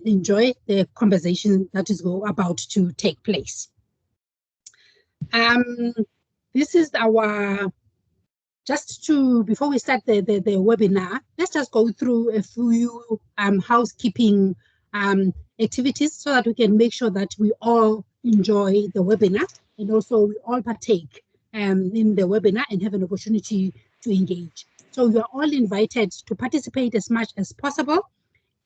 enjoy the conversation that is about to take place. This is our, before we start the webinar, let's just go through a few housekeeping activities so that we can make sure that we all enjoy the webinar and also we all partake in the webinar and have an opportunity to engage. So you are all invited to participate as much as possible.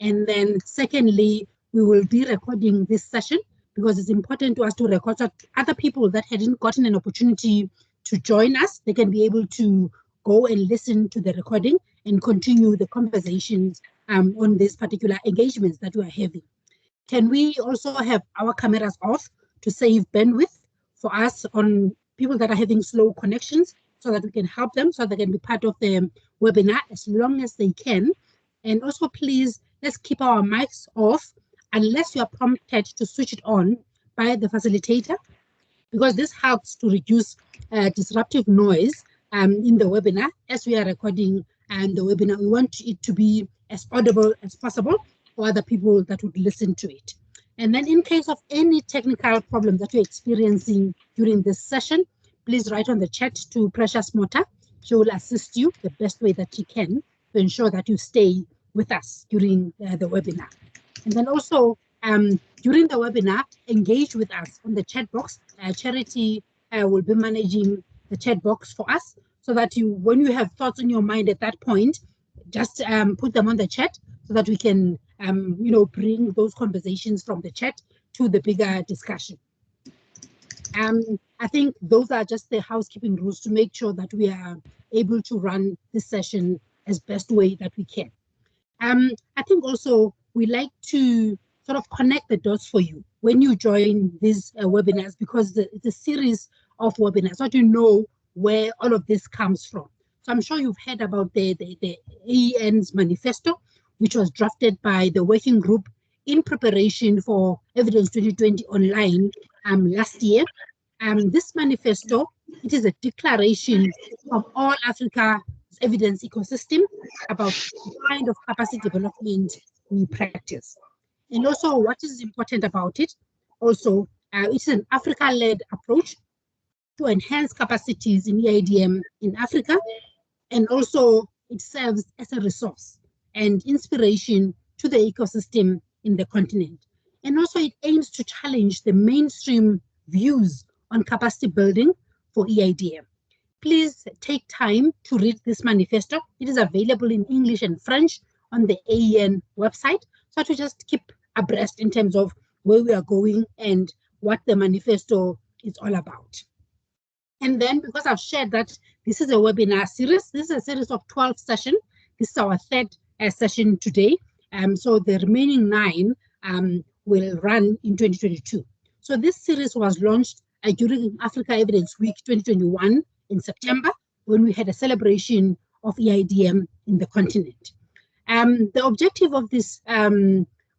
And then secondly, we will be recording this session because it's important to us to record so other people that hadn't gotten an opportunity to join us, they can be able to go and listen to the recording and continue the conversations on these particular engagements that we are having. Can we also have our cameras off to save bandwidth for us on people that are having slow connections so that we can help them so they can be part of the webinar as long as they can. And also, please, let's keep our mics off unless you are prompted to switch it on by the facilitator, because this helps to reduce disruptive noise in the webinar as we are recording the webinar. We want it to be as audible as possible for other people that would listen to it. And then in case of any technical problem that you're experiencing during this session, please write on the chat to Precious Mota. She will assist you the best way that she can to ensure that you stay with us during the webinar. And then also during the webinar, engage with us on the chat box. Charity will be managing the chat box for us so that you, when you have thoughts in your mind at that point, just put them on the chat so that we can, bring those conversations from the chat to the bigger discussion. I think those are just the housekeeping rules to make sure that we are able to run this session as best way that we can. I think also we like to sort of connect the dots for you when you join these webinars, because it's a series of webinars, so you know where all of this comes from. So I'm sure you've heard about the AEN's manifesto, which was drafted by the working group in preparation for Evidence 2020 online last year. This manifesto, it is a declaration of all Africa's evidence ecosystem about the kind of capacity development we practice. And also what is important about it, also it's an Africa-led approach to enhance capacities in EIDM in Africa, and also it serves as a resource and inspiration to the ecosystem in the continent. And also it aims to challenge the mainstream views on capacity building for EIDM. Please take time to read this manifesto. It is available in English and French on the AEN website, so to just keep abreast in terms of where we are going and what the manifesto is all about. And then, because I've shared that this is a webinar series, this is a series of 12 sessions. This is our third session today. So the remaining 9 will run in 2022. So this series was launched during Africa Evidence Week 2021 in September, when we had a celebration of EIDM in the continent. The objective of this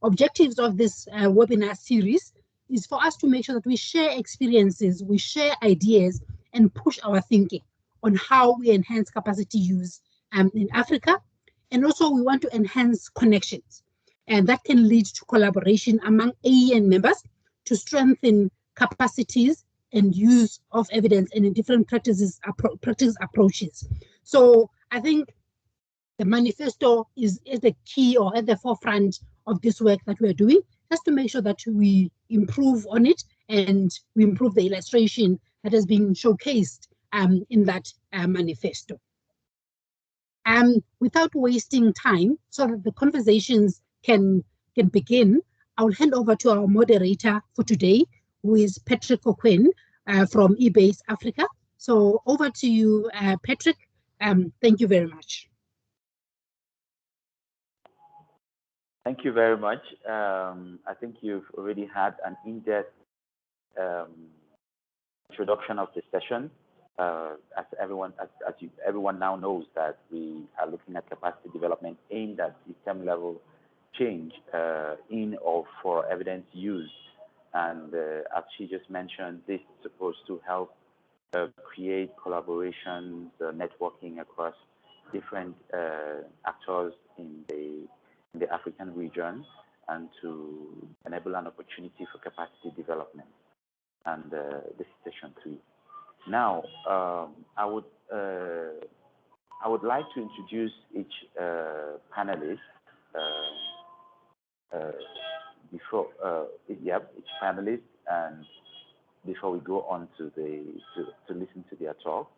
objectives of this webinar series is for us to make sure that we share experiences, we share ideas, and push our thinking on how we enhance capacity use in Africa. And also we want to enhance connections, and that can lead to collaboration among AEN members to strengthen capacities and use of evidence and in different practice approaches. So I think the manifesto is the key or at the forefront of this work that we're doing, just to make sure that we improve on it and we improve the illustration that has been showcased in that manifesto. Without wasting time, so that the conversations can begin, I'll hand over to our moderator for today, who is Patrick Okwen from eBase Africa. So over to you, Patrick. Thank you very much. Thank you very much. I think you've already had an in-depth introduction of the session. As everyone now knows that we are looking at capacity development aimed at system level change in or for evidence use. And as she just mentioned, this is supposed to help create collaborations, networking across different actors in the African region. and to enable an opportunity for capacity development. And this is session 3. Now, I would like to introduce each panelist each panelist, and before we go on to listen to their talk.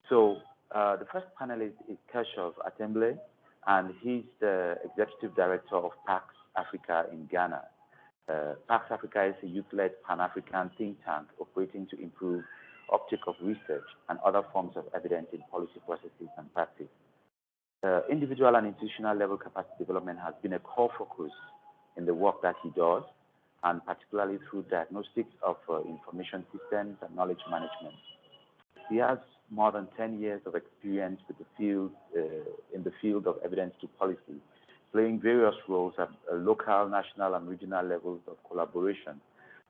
So the first panelist is Kirchuffs Atengble, and he's the executive director of PAX Africa in Ghana. PAX Africa is a youth-led Pan-African think tank operating to improve uptake of research and other forms of evidence in policy processes and practice. Individual and institutional level capacity development has been a core focus in the work that he does, and particularly through diagnostics of information systems and knowledge management. He has more than 10 years of experience with the field, in the field of evidence to policy, playing various roles at local, national, and regional levels of collaboration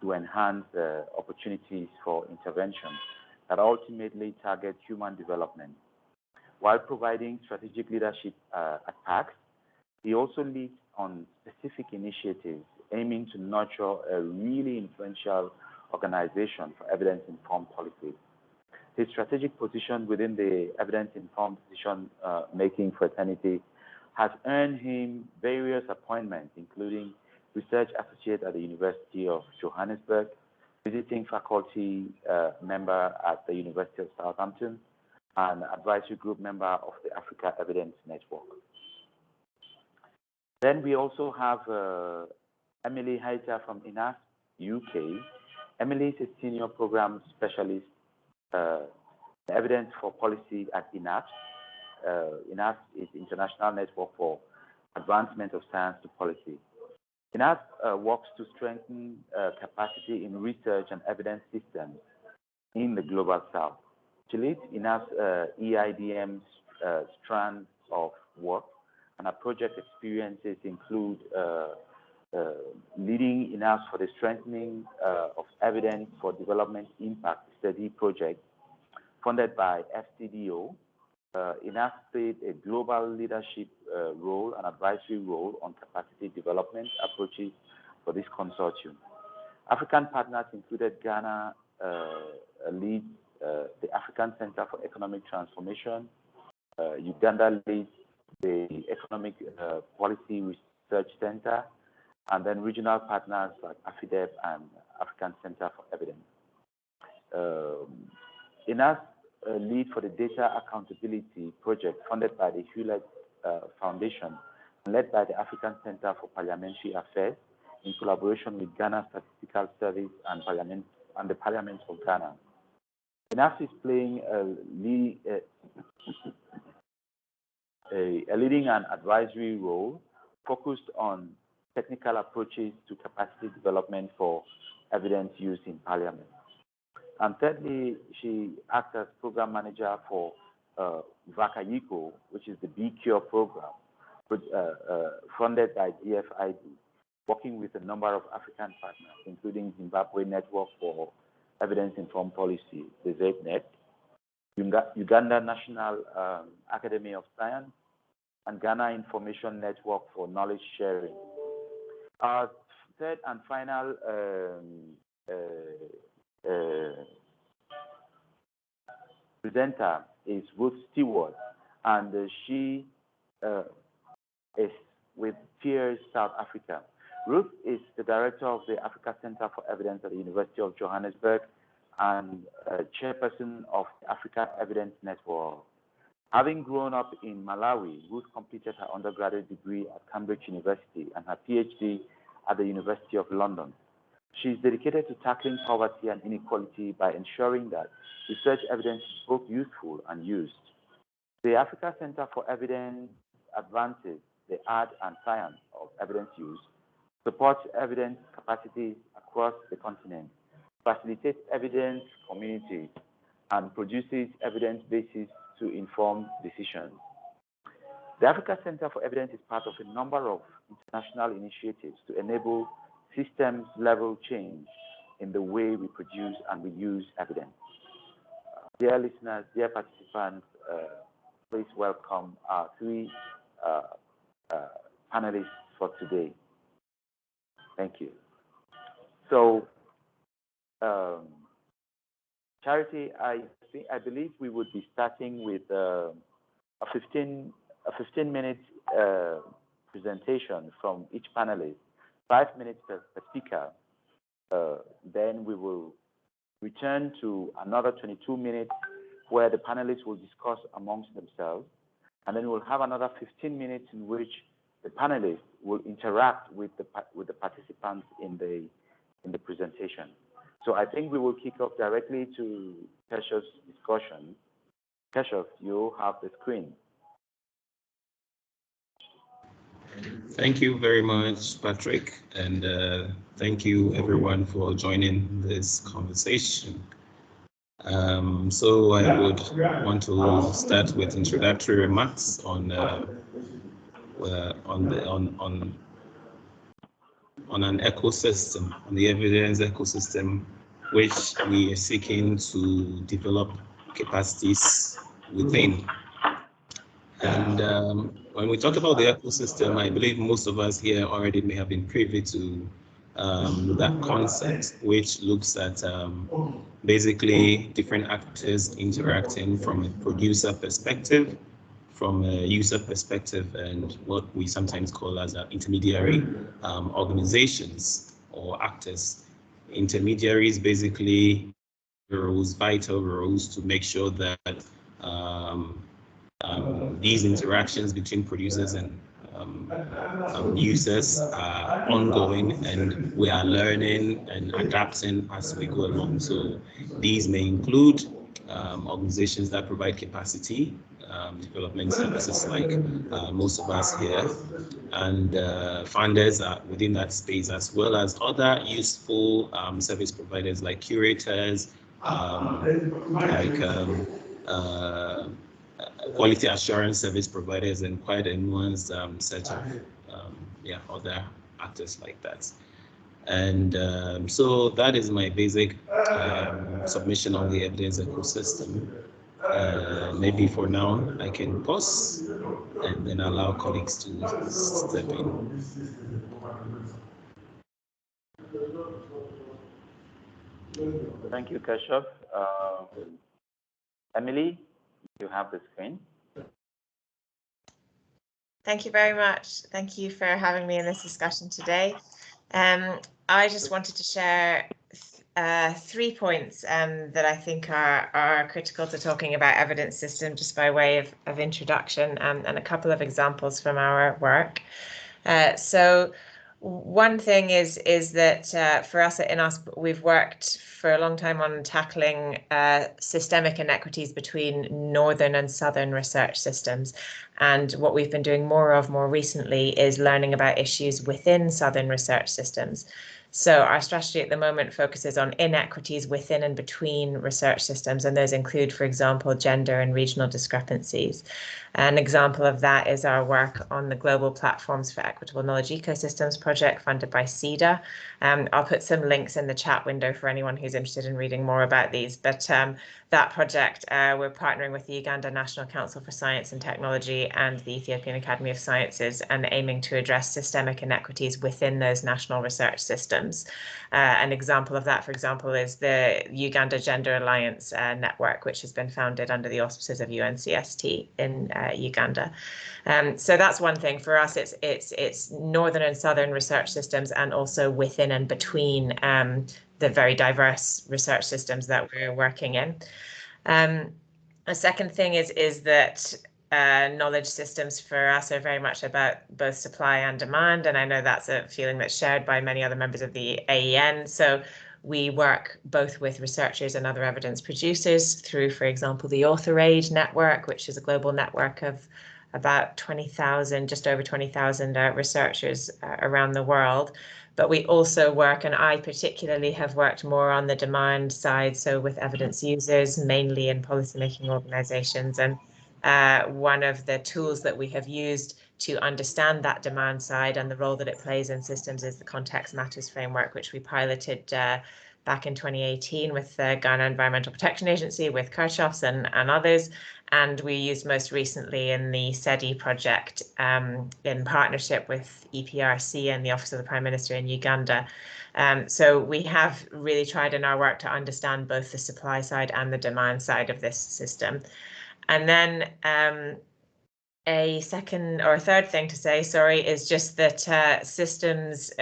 to enhance opportunities for intervention that ultimately target human development. While providing strategic leadership at PAX, he also leads on specific initiatives aiming to nurture a really influential organization for evidence-informed policy. His strategic position within the evidence-informed decision-making fraternity has earned him various appointments, including research associate at the University of Johannesburg, visiting faculty member at the University of Southampton, and advisory group member of the Africa Evidence Network. Then we also have Emily Heiter from INASP, UK. Emily is a senior program specialist evidence for policy at INASP. INASP is International Network for Advancement of Science to Policy. INASP works to strengthen capacity in research and evidence systems in the Global South. She leads INASP EIDM strand of work, and her project experiences include leading INASP for the strengthening of evidence for development impact study project funded by FCDO. INASP played a global leadership role and advisory role on capacity development approaches for this consortium. African partners included Ghana leads the African Center for Economic Transformation. Uganda leads the Economic Policy Research Center, and then regional partners like AFIDEP and African Center for Evidence. INASP lead for the Data Accountability Project funded by the Hewlett Foundation and led by the African Center for Parliamentary Affairs in collaboration with Ghana Statistical Service and the Parliament of Ghana. INASP is playing a leading and advisory role focused on technical approaches to capacity development for evidence use in Parliament. And thirdly, she acts as program manager for VACAYICO, which is the BCure program, funded by DFID, working with a number of African partners, including Zimbabwe Network for Evidence-Informed Policy, the ZNet, Uganda National Academy of Science, and Ghana Information Network for Knowledge Sharing. Our third and final presenter is Ruth Stewart, and she is with Peers South Africa. Ruth is the director of the Africa Center for Evidence at the University of Johannesburg and chairperson of the Africa Evidence Network. Having grown up in Malawi, Ruth completed her undergraduate degree at Cambridge University and her PhD at the University of London. She is dedicated to tackling poverty and inequality by ensuring that research evidence is both useful and used. The Africa Center for Evidence advances the art and science of evidence use, supports evidence capacities across the continent, facilitates evidence communities, and produces evidence bases to inform decisions. The Africa Center for Evidence is part of a number of international initiatives to enable systems-level change in the way we produce and we use evidence. Dear listeners, dear participants, please welcome our three panelists for today. Thank you. So, Charity, I believe we would be starting with a 15-minute presentation from each panelist, 5 minutes per speaker. Then we will return to another 22 minutes where the panelists will discuss amongst themselves, and then we'll have another 15 minutes in which the panelists will interact with the participants in the presentation. So I think we will kick off directly to Kirchuffs' discussion. Kirchuffs, you have the screen. Thank you very much, Patrick, and thank you everyone for joining this conversation. So I would want to start with introductory remarks on an ecosystem, on the evidence ecosystem, which we are seeking to develop capacities within. And when we talk about the ecosystem, I believe most of us here already may have been privy to that concept, which looks at basically different actors interacting from a producer perspective, from a user perspective, and what we sometimes call as intermediary organizations or actors. Intermediaries basically roles, vital roles to make sure that these interactions between producers and users are ongoing, and we are learning and adapting as we go along. So these may include organizations that provide capacity development services like most of us here, and funders are within that space, as well as other useful service providers like curators, quality assurance service providers, and quite a nuanced set of other actors like that. And so that is my basic submission on the evidence ecosystem. Maybe for now I can pause and then allow colleagues to step in. Thank you, Kirchuff. Emily, you have the screen. Thank you very much. Thank you for having me in this discussion today. I just wanted to share 3 points that I think are critical to talking about evidence system, just by way of introduction, and a couple of examples from our work. So one thing is that for us at INASP, we've worked for a long time on tackling systemic inequities between northern and southern research systems. And what we've been doing more recently is learning about issues within southern research systems. So our strategy at the moment focuses on inequities within and between research systems, and those include, for example, gender and regional discrepancies. An example of that is our work on the Global Platforms for Equitable Knowledge Ecosystems project funded by CEDA. I'll put some links in the chat window for anyone who's interested in reading more about these. But that project, we're partnering with the Uganda National Council for Science and Technology and the Ethiopian Academy of Sciences, and aiming to address systemic inequities within those national research systems. An example of that, for example, is the Uganda Gender Alliance network, which has been founded under the auspices of UNCST in Uganda. So that's one thing. For us, it's northern and southern research systems, and also within and between the very diverse research systems that we're working in. A second thing is that knowledge systems for us are very much about both supply and demand, and I know that's a feeling that's shared by many other members of the AEN. So we work both with researchers and other evidence producers through, for example, the AuthorAid network, which is a global network of about 20,000, just over 20,000 researchers around the world. But we also work, and I particularly have worked more on the demand side, so with evidence users, mainly in policymaking organizations. And one of the tools that we have used to understand that demand side and the role that it plays in systems is the Context Matters framework, which we piloted back in 2018 with the Ghana Environmental Protection Agency, with Kirchuffs and others. And we used most recently in the SEDI project in partnership with EPRC and the Office of the Prime Minister in Uganda. So we have really tried in our work to understand both the supply side and the demand side of this system. And then a second or a third thing to say, sorry, is just that systems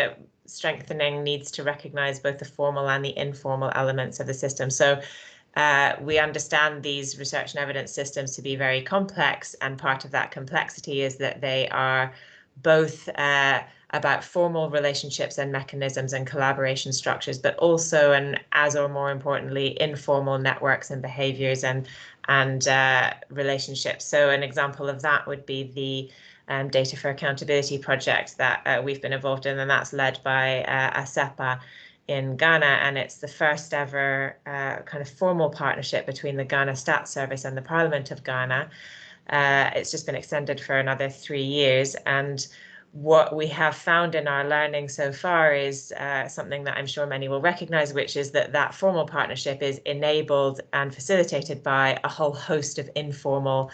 strengthening needs to recognize both the formal and the informal elements of the system. So we understand these research and evidence systems to be very complex, and part of that complexity is that they are both about formal relationships and mechanisms and collaboration structures, but also, and as or more importantly, informal networks and behaviors and relationships. So an example of that would be the Data for Accountability project that we've been involved in, and that's led by ASEPA in Ghana, and it's the first ever kind of formal partnership between the Ghana Stats Service and the Parliament of Ghana. It's just been extended for another 3 years, and what we have found in our learning so far is something that I'm sure many will recognize, which is that that formal partnership is enabled and facilitated by a whole host of informal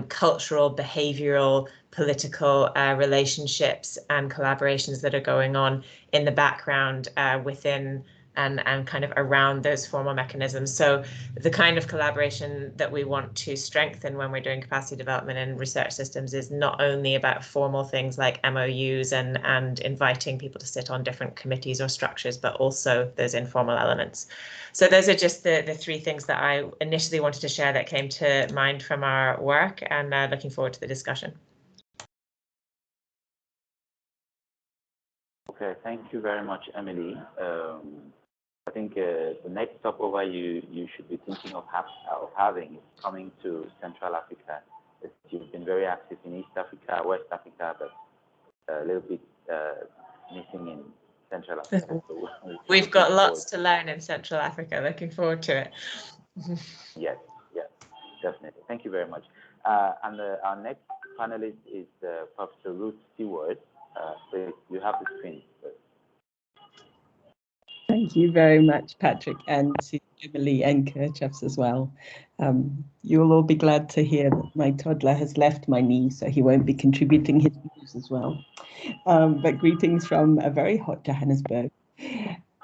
cultural, behavioral, political relationships and collaborations that are going on in the background within and kind of around those formal mechanisms. So the kind of collaboration that we want to strengthen when we're doing capacity development in research systems is not only about formal things like MOUs and inviting people to sit on different committees or structures, but also those informal elements. So those are just the 3 things that I initially wanted to share that came to mind from our work, and looking forward to the discussion. Okay, thank you very much, Emily. I think the next stopover you should be thinking of having is coming to Central Africa. You've been very active in East Africa, West Africa, but a little bit missing in Central Africa. So we've got lots to learn in Central Africa. Looking forward to it. Yes, definitely. Thank you very much. And our next panelist is Professor Ruth Stewart. So you have the screen. Thank you very much, Patrick, and to Emily and Kirchuffs as well. You'll all be glad to hear that my toddler has left my knee, so he won't be contributing his views as well. But greetings from a very hot Johannesburg.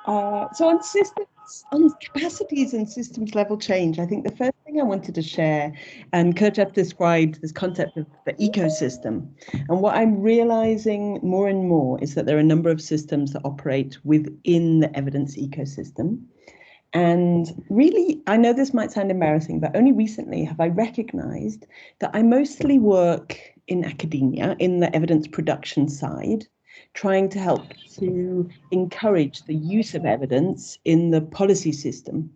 So on systems, on capacities and systems level change, I think the first thing I wanted to share, and Kirchuff described this concept of the ecosystem. And what I'm realizing more and more is that there are a number of systems that operate within the evidence ecosystem. And really, I know this might sound embarrassing, but only recently have I recognized that I mostly work in academia, in the evidence production side, trying to help to encourage the use of evidence in the policy system.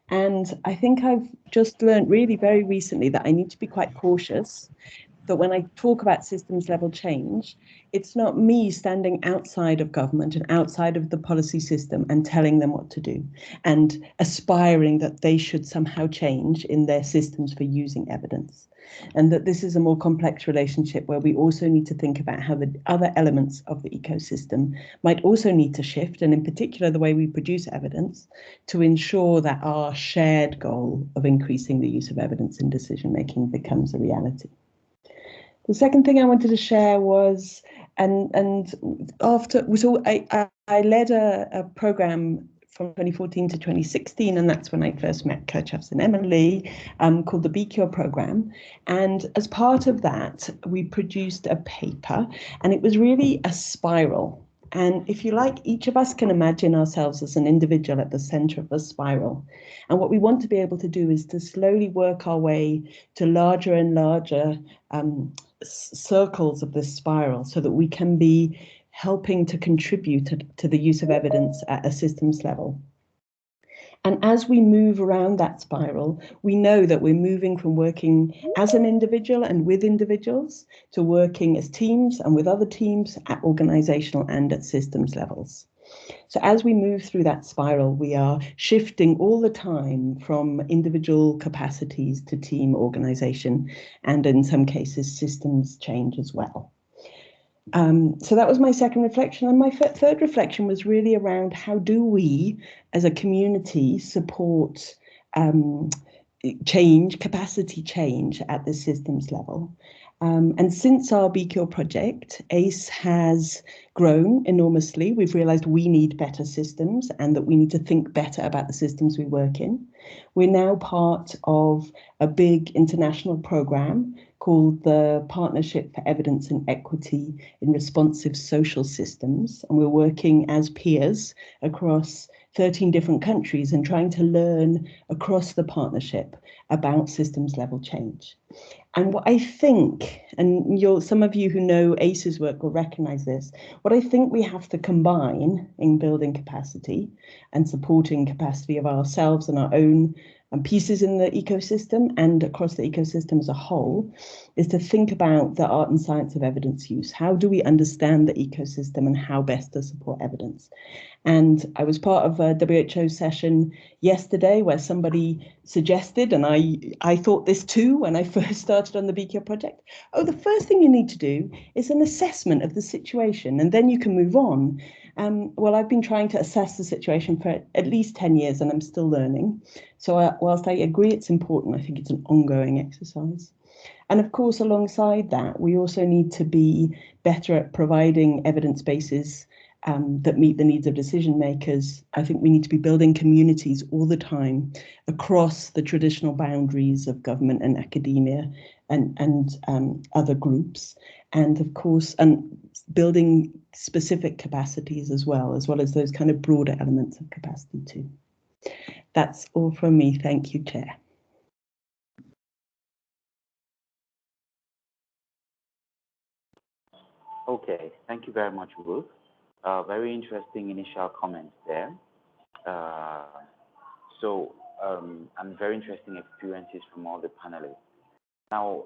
And I think I've just learned really very recently that I need to be quite cautious, that when I talk about systems level change, it's not me standing outside of government and outside of the policy system and telling them what to do and aspiring that they should somehow change in their systems for using evidence. And that this is a more complex relationship where we also need to think about how the other elements of the ecosystem might also need to shift, and in particular the way we produce evidence, to ensure that our shared goal of increasing the use of evidence in decision making becomes a reality. The second thing I wanted to share was, I led a program from 2014 to 2016, and that's when I first met Kirchuffs and Emily, called the BCure program. And as part of that, we produced a paper, and it was really a spiral. And if you like, each of us can imagine ourselves as an individual at the center of the spiral. And what we want to be able to do is to slowly work our way to larger and larger circles of this spiral, so that we can be helping to contribute to the use of evidence at a systems level. And as we move around that spiral, we know that we're moving from working as an individual and with individuals to working as teams and with other teams at organizational and at systems levels. So as we move through that spiral, we are shifting all the time from individual capacities to team organization, and in some cases, systems change as well. So that was my second reflection. And my third reflection was really around how do we, as a community, support change, capacity change at the systems level. And since our BCure project, ACE has grown enormously. We've realized we need better systems and that we need to think better about the systems we work in. We're now part of a big international program called the Partnership for Evidence and Equity in Responsive Social Systems. And we're working as peers across 13 different countries and trying to learn across the partnership about systems level change. And what I think, and some of you who know ACE's work will recognize this, what I think we have to combine in building capacity and supporting capacity of ourselves and our own pieces in the ecosystem and across the ecosystem as a whole is to think about the art and science of evidence use. How do we understand the ecosystem and how best to support evidence? And I was part of a WHO session yesterday where somebody suggested, and I thought this too when I first started on the BCure project, the first thing you need to do is an assessment of the situation, and then you can move on. Well, I've been trying to assess the situation for at least 10 years, and I'm still learning. So whilst I agree it's important, I think it's an ongoing exercise. And of course, alongside that, we also need to be better at providing evidence bases that meet the needs of decision makers. I think we need to be building communities all the time across the traditional boundaries of government and academia and other groups. And of course, building specific capacities as well as those kind of broader elements of capacity too. That's all from me. Thank you, Chair. Okay, thank you very much, Ruth. Very interesting initial comments there. And very interesting experiences from all the panelists. Now,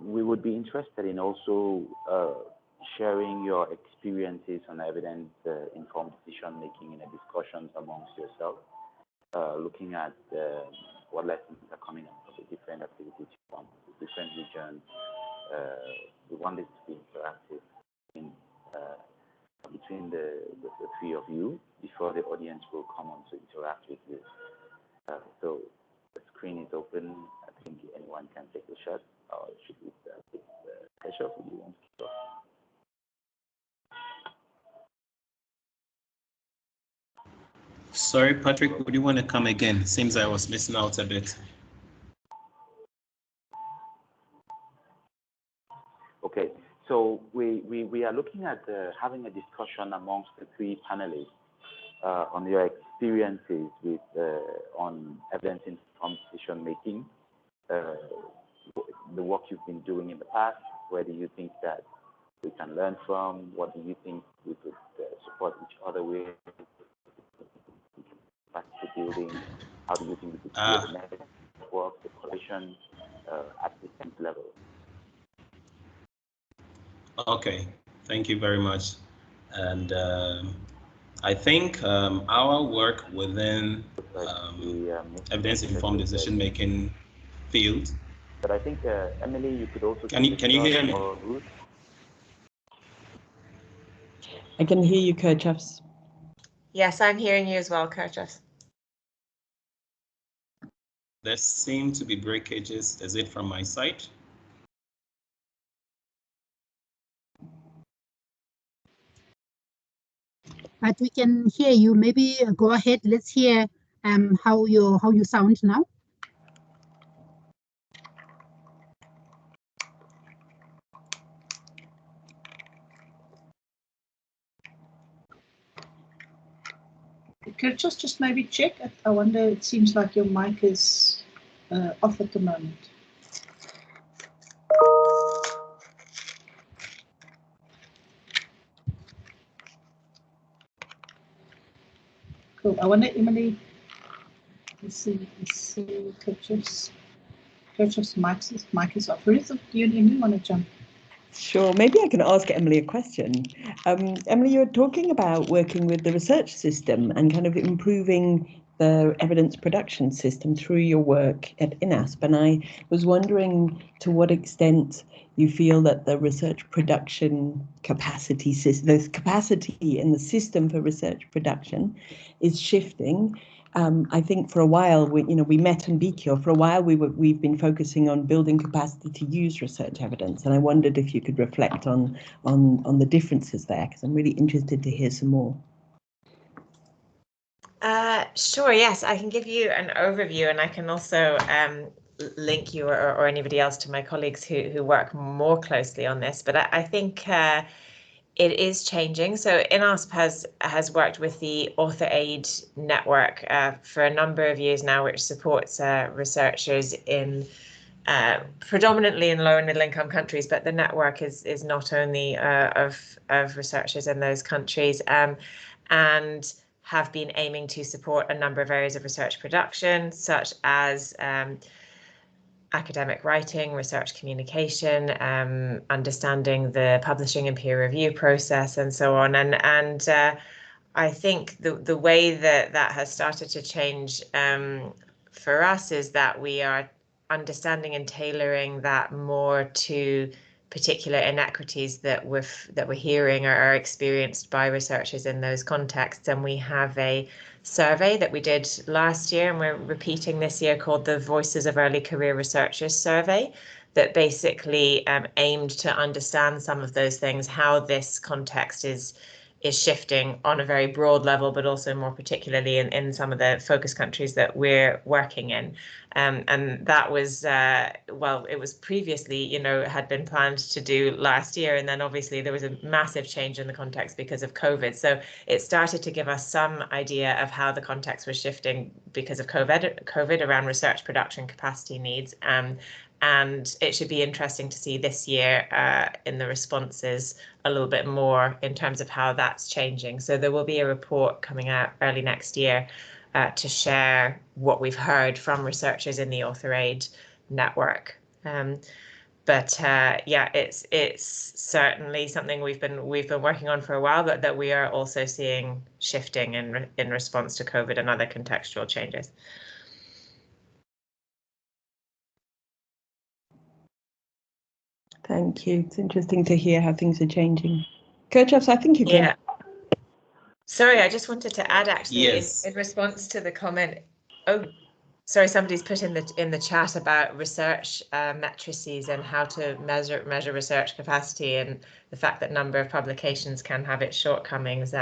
we would be interested in also sharing your experiences on evidence-informed decision-making in the discussions amongst yourselves, looking at what lessons are coming out of the different activities from the different regions. We want this to be interactive between the three of you before the audience will come on to interact with you. So the screen is open. I think anyone can take a shot. Or should we take Kirchuffs? Would you want to kick off? Sorry, Patrick, would you want to come again? Seems I was missing out a bit. Okay, so we are looking at having a discussion amongst the three panelists on your experiences with on evidence-informed decision-making, the work you've been doing in the past. Where do you think that we can learn from? What do you think we could support each other with? Capacity building. How do you think we could create the network, the coalition at the same level? Okay, thank you very much. And I think our work within evidence-informed decision-making field. But I think Emily, you could also. Can you hear me? I can hear you, Kirchuffs. Yes, I'm hearing you as well, Kirchuffs. There seem to be breakages. Is it from my side? But we can hear you. Maybe go ahead. Let's hear how you sound now. Could just maybe check? I wonder, it seems like your mic is off at the moment. Cool. I wonder, Emily, let's see Kirchuffs' mic is off. Ruth, do you and Emily want to jump? Sure, maybe I can ask Emily a question. Emily, you're talking about working with the research system and kind of improving the evidence production system through your work at INASP, and I was wondering to what extent you feel that the research production capacity system, the capacity in the system for research production, is shifting. I think for a while, we met in BCure. For a while, we've been focusing on building capacity to use research evidence, and I wondered if you could reflect on the differences there, because I'm really interested to hear some more. Sure, yes, I can give you an overview, and I can also link you or anybody else to my colleagues who work more closely on this. But I think it is changing. So INASP has worked with the Author Aid Network for a number of years now, which supports researchers in predominantly in low and middle income countries, but the network is not only of researchers in those countries, and have been aiming to support a number of areas of research production, such as academic writing, research communication, understanding the publishing and peer review process, and so on. And I think the way that has started to change for us is that we are understanding and tailoring that more to particular inequities that we're hearing are experienced by researchers in those contexts. And we have a survey that we did last year, and we're repeating this year, called the Voices of Early Career Researchers Survey, that basically aimed to understand some of those things, how this context is shifting on a very broad level, but also more particularly in some of the focus countries that we're working in. And that was, well, it was previously, had been planned to do last year. And then obviously there was a massive change in the context because of COVID. So it started to give us some idea of how the context was shifting because of COVID around research production capacity needs. And it should be interesting to see this year in the responses a little bit more in terms of how that's changing. So there will be a report coming out early next year to share what we've heard from researchers in the Author Aid network. But yeah, it's certainly something we've been working on for a while, but that we are also seeing shifting in response to COVID and other contextual changes. Thank you. It's interesting to hear how things are changing. Kirchuffs, I think you can. Yeah. Sorry, I just wanted to add actually, Yes. in response to the comment. Oh, sorry, somebody's put in the chat about research matrices and how to measure research capacity, and the fact that number of publications can have its shortcomings.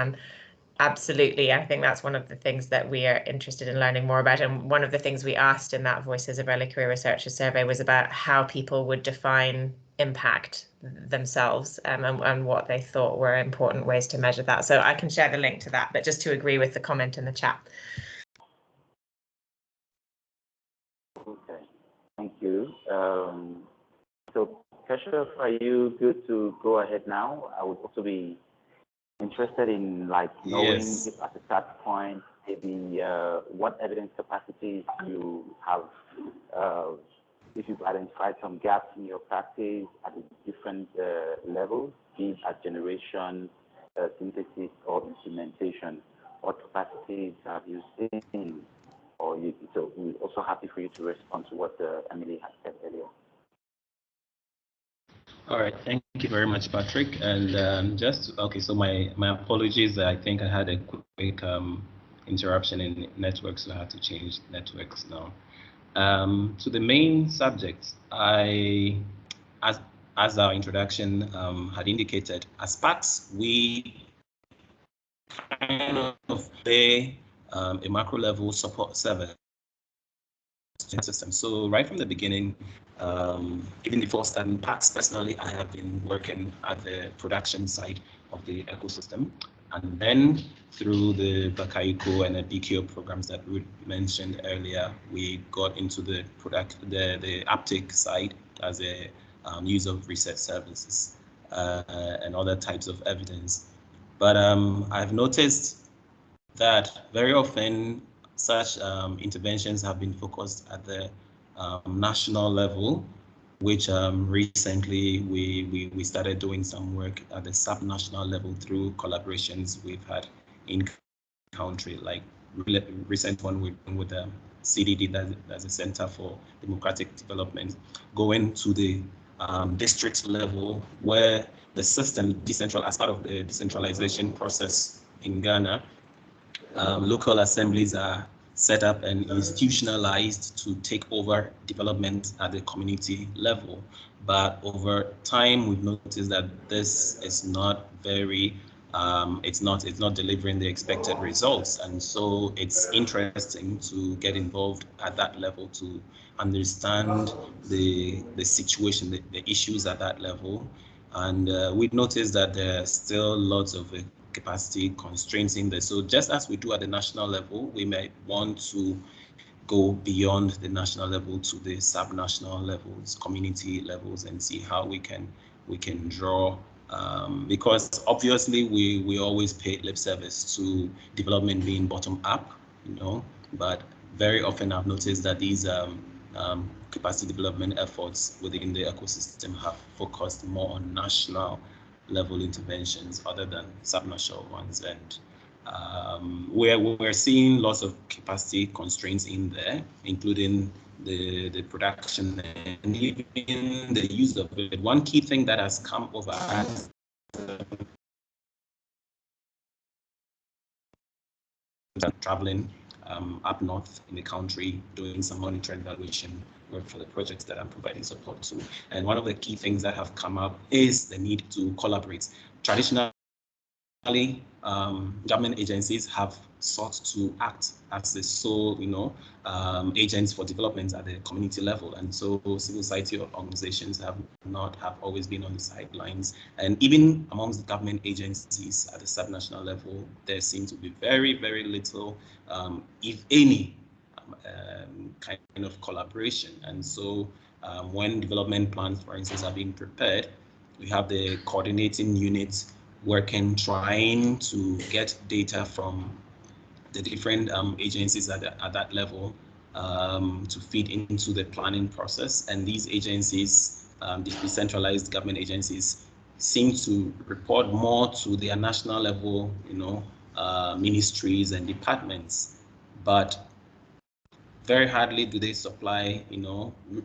Absolutely, I think that's one of the things that we are interested in learning more about. And one of the things we asked in that Voices of Early Career Researchers survey was about how people would define impact themselves, and what they thought were important ways to measure that. So I can share the link to that, but just to agree with the comment in the chat. Okay, thank you. So Kirchuff, are you good to go ahead now? I would also be interested in knowing, Yes. if at the start point, maybe what evidence capacities you have, if you've identified some gaps in your practice at different levels, be it at generation, synthesis, or implementation. What capacities have you seen? So we're also happy for you to respond to what Emily had said earlier. All right, thank you very much, Patrick. And so my apologies. I think I had a quick interruption in network, so I had to change networks now. To the main subject, as our introduction had indicated, as PACs, we kind of play a macro level support service system. So right from the beginning, even before starting PACs, personally, I have been working at the production side of the ecosystem. And then through the Bakaiko and the BKO programs that Ruth mentioned earlier, we got into the uptake side as a use of research services and other types of evidence. But I've noticed that very often such interventions have been focused at the national level, which recently we started doing some work at the sub-national level through collaborations we've had in country, like recent one with the CDD, that's the Center for Democratic Development, going to the district level, where the system as part of the decentralization process in Ghana, local assemblies are set up and institutionalized to take over development at the community level. But over time, we've noticed that this is not very it's not delivering the expected results, and so it's interesting to get involved at that level to understand the situation, the issues at that level. And we've noticed that there are still lots of capacity constraints in there. So just as we do at the national level, we might want to go beyond the national level to the sub-national levels, community levels, and see how we can draw. Because obviously we always pay lip service to development being bottom up, but very often I've noticed that these capacity development efforts within the ecosystem have focused more on national level interventions other than subnational ones, and we're seeing lots of capacity constraints in there, including the production and even the use of it. One key thing that has come over as traveling up north in the country, doing some monitoring evaluation work for the projects that I'm providing support to. And one of the key things that have come up is the need to collaborate. Traditionally, government agencies have sought to act as the sole, agents for development at the community level, and so civil society organizations have always been on the sidelines. And even amongst the government agencies at the subnational level, there seems to be very, very little, if any, kind of collaboration. And so when development plans, for instance, are being prepared, we have the coordinating units working, trying to get data from the different agencies at that level to feed into the planning process. And these agencies, the decentralized government agencies, seem to report more to their national level, ministries and departments, but very hardly do they supply,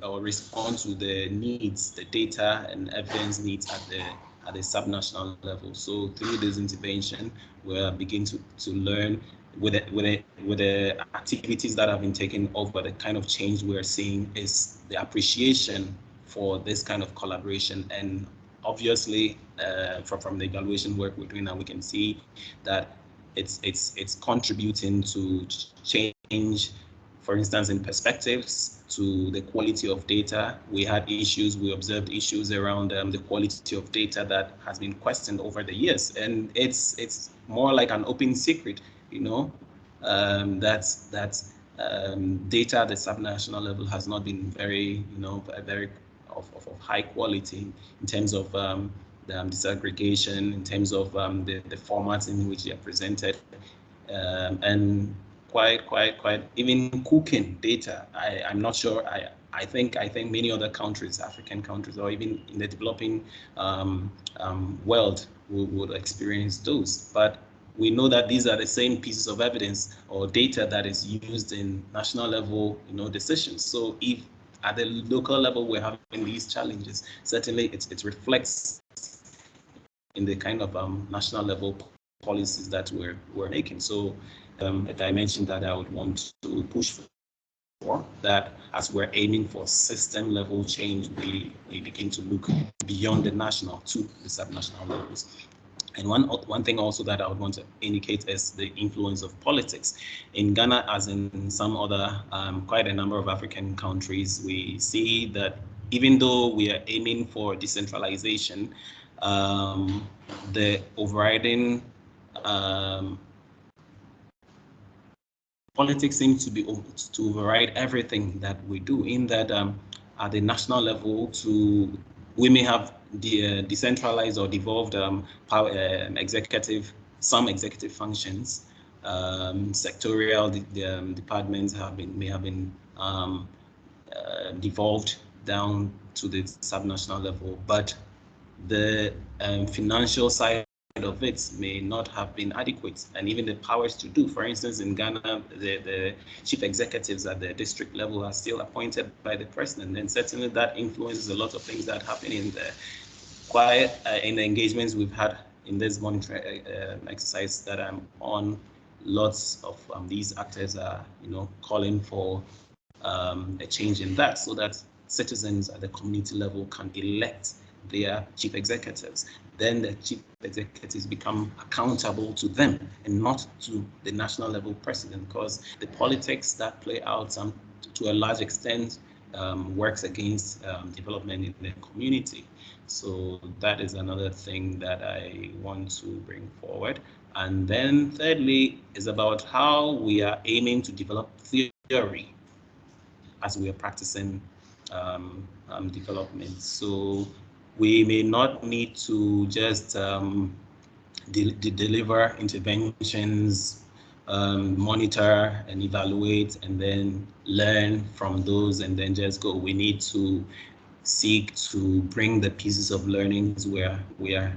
or respond to the needs, the data and evidence needs at the subnational level. So through this intervention, we're beginning to learn with the activities that have been taken over, the kind of change we're seeing is the appreciation for this kind of collaboration. And obviously, from the evaluation work we're doing now, we can see that it's contributing to change, for instance, in perspectives, to the quality of data. We observed issues around the quality of data that has been questioned over the years, and it's more like an open secret, that's data at the subnational level has not been very, very of high quality in terms of the disaggregation, in terms of the formats in which they are presented, and quite even cooking data. I'm not sure. I think many other countries, African countries, or even in the developing world would experience those. But we know that these are the same pieces of evidence or data that is used in national level, decisions. So if at the local level we're having these challenges, certainly it reflects in the kind of national level policies that we're making. So a dimension that I would want to push for, that as we're aiming for system level change, we begin to look beyond the national to the subnational levels. And one thing also that I would want to indicate is the influence of politics. In Ghana, as in some other, quite a number of African countries, we see that even though we are aiming for decentralization, the overriding politics seems to override everything that we do, in that at the national level, we may have the decentralized or devolved power, some executive functions, sectorial departments may have been devolved down to the subnational level, but the financial side of it may not have been adequate, and even the powers to do. For instance, in Ghana, the chief executives at the district level are still appointed by the president, and certainly that influences a lot of things that happen in the in the engagements we've had in this monitoring exercise that I'm on. Lots of these actors are, calling for a change in that, so that citizens at the community level can elect their chief executives. Then the chief executives become accountable to them and not to the national level president, because the politics that play out to a large extent works against development in the community. So that is another thing that I want to bring forward. And then thirdly is about how we are aiming to develop theory as we are practicing development. So we may not need to just deliver interventions, monitor and evaluate, and then learn from those and then just go. We need to seek to bring the pieces of learnings where we are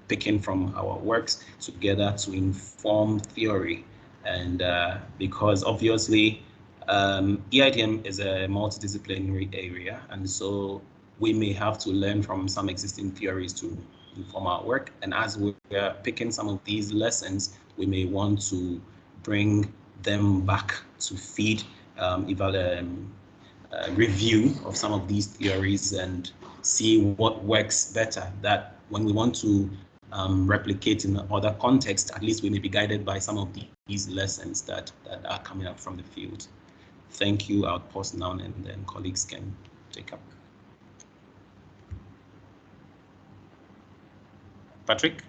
picking from our works together to inform theory. And because obviously EITM is a multidisciplinary area, and so we may have to learn from some existing theories to inform our work. And as we are picking some of these lessons, we may want to bring them back to feed review of some of these theories and see what works better, that when we want to replicate in other contexts, at least we may be guided by some of these lessons that are coming up from the field. Thank you. I'll pause now and then colleagues can take up. Patrick?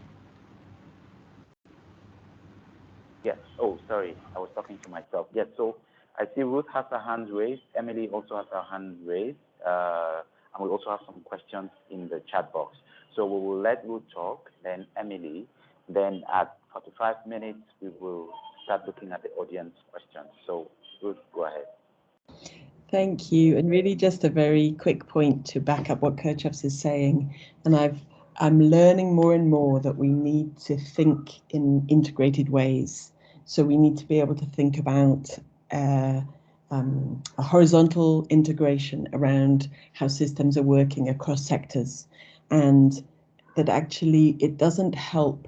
Yes. Oh, sorry. I was talking to myself. Yes. So I see Ruth has her hand raised. Emily also has her hand raised. And we also have some questions in the chat box. So we will let Ruth talk, then Emily. Then at 45 minutes, we will start looking at the audience questions. So Ruth, go ahead. Thank you. And really just a very quick point to back up what Kirchuffs is saying. And I'm learning more and more that we need to think in integrated ways. So we need to be able to think about a horizontal integration around how systems are working across sectors, and that actually it doesn't help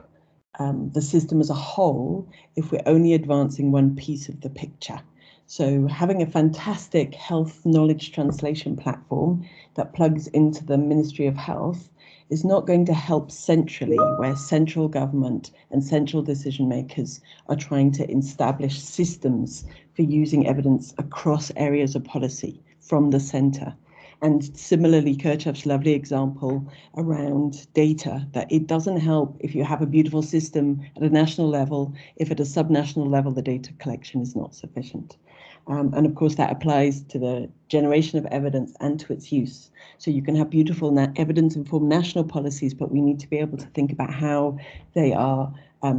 the system as a whole if we're only advancing one piece of the picture. So having a fantastic health knowledge translation platform that plugs into the Ministry of Health is not going to help centrally, where central government and central decision makers are trying to establish systems for using evidence across areas of policy from the centre. And similarly, Kirchuff's lovely example around data, that it doesn't help if you have a beautiful system at a national level, if at a subnational level the data collection is not sufficient. And of course, that applies to the generation of evidence and to its use. So you can have beautiful evidence-informed national policies, but we need to be able to think about how they are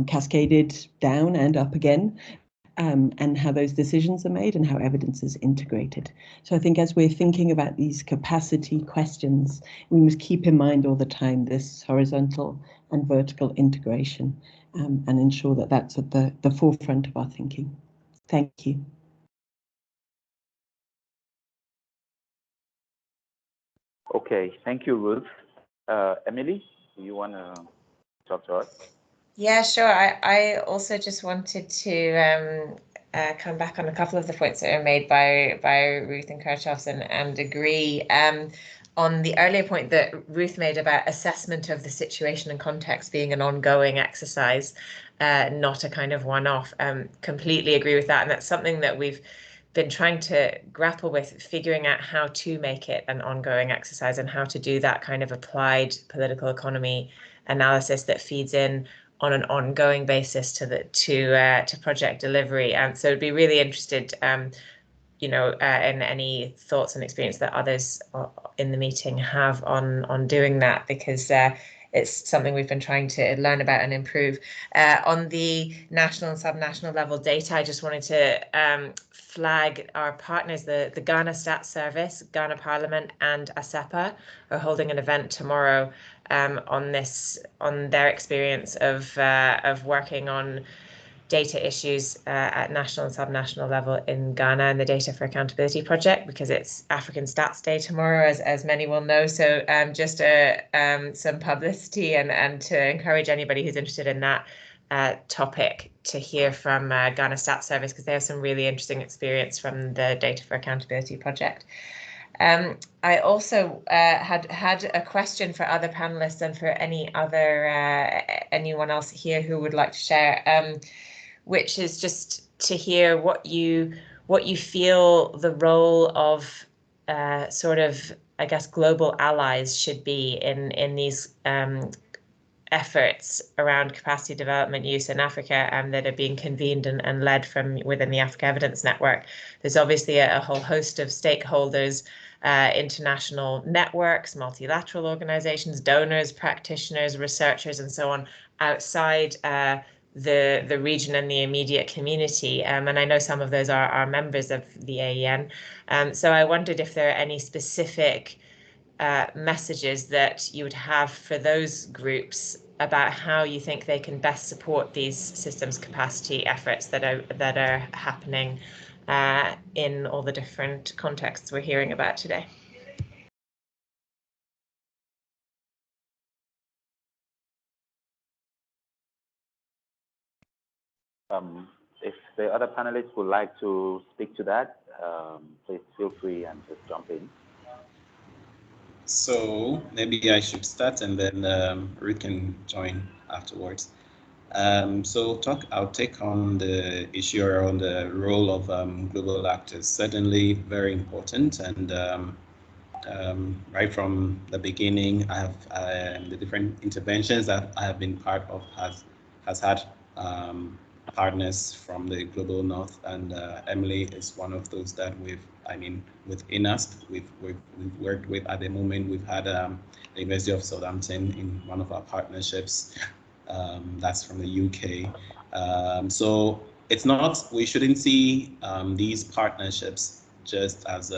cascaded down and up again, and how those decisions are made and how evidence is integrated. So I think as we're thinking about these capacity questions, we must keep in mind all the time this horizontal and vertical integration, and ensure that that's at the forefront of our thinking. Thank you. Okay, thank you, Ruth. Emily, do you want to talk to us? Yeah, sure. I also just wanted to come back on a couple of the points that are made by Ruth and Kirchuffs and agree on the earlier point that Ruth made about assessment of the situation and context being an ongoing exercise, not a kind of one-off. Completely agree with that, and that's something that we've been trying to grapple with, figuring out how to make it an ongoing exercise and how to do that kind of applied political economy analysis that feeds in on an ongoing basis to project delivery. And so I'd be really interested, in any thoughts and experience that others in the meeting have on doing that, because it's something we've been trying to learn about and improve. On the national and subnational level data, I just wanted to flag our partners, the Ghana Stats Service, Ghana Parliament and ASEPA are holding an event tomorrow on their experience of working on data issues at national and subnational level in Ghana and the Data for Accountability project, because it's African Stats Day tomorrow, as many will know. So just some publicity and to encourage anybody who's interested in that topic to hear from Ghana Stats Service, because they have some really interesting experience from the Data for Accountability project. I also had a question for other panelists and for anyone else here who would like to share, which is just to hear what you feel the role of sort of, I guess, global allies should be in these efforts around capacity development use in Africa that are being convened and led from within the Africa Evidence Network. There's obviously a whole host of stakeholders, international networks, multilateral organizations, donors, practitioners, researchers, and so on outside the region and the immediate community. And I know some of those are members of the AEN. So I wondered if there are any specific messages that you would have for those groups about how you think they can best support these systems capacity efforts that are happening in all the different contexts we're hearing about today. If the other panelists would like to speak to that, please feel free and just jump in. So maybe I should start and then Ruth can join afterwards. I'll take on the issue around the role of global actors. Certainly very important, and right from the beginning, I have the different interventions that I have been part of has had partners from the global north, and Emily is one of those that with INASP, we've worked with. At the moment, we've had the University of Southampton in one of our partnerships. That's from the UK. So it's not, we shouldn't see these partnerships just as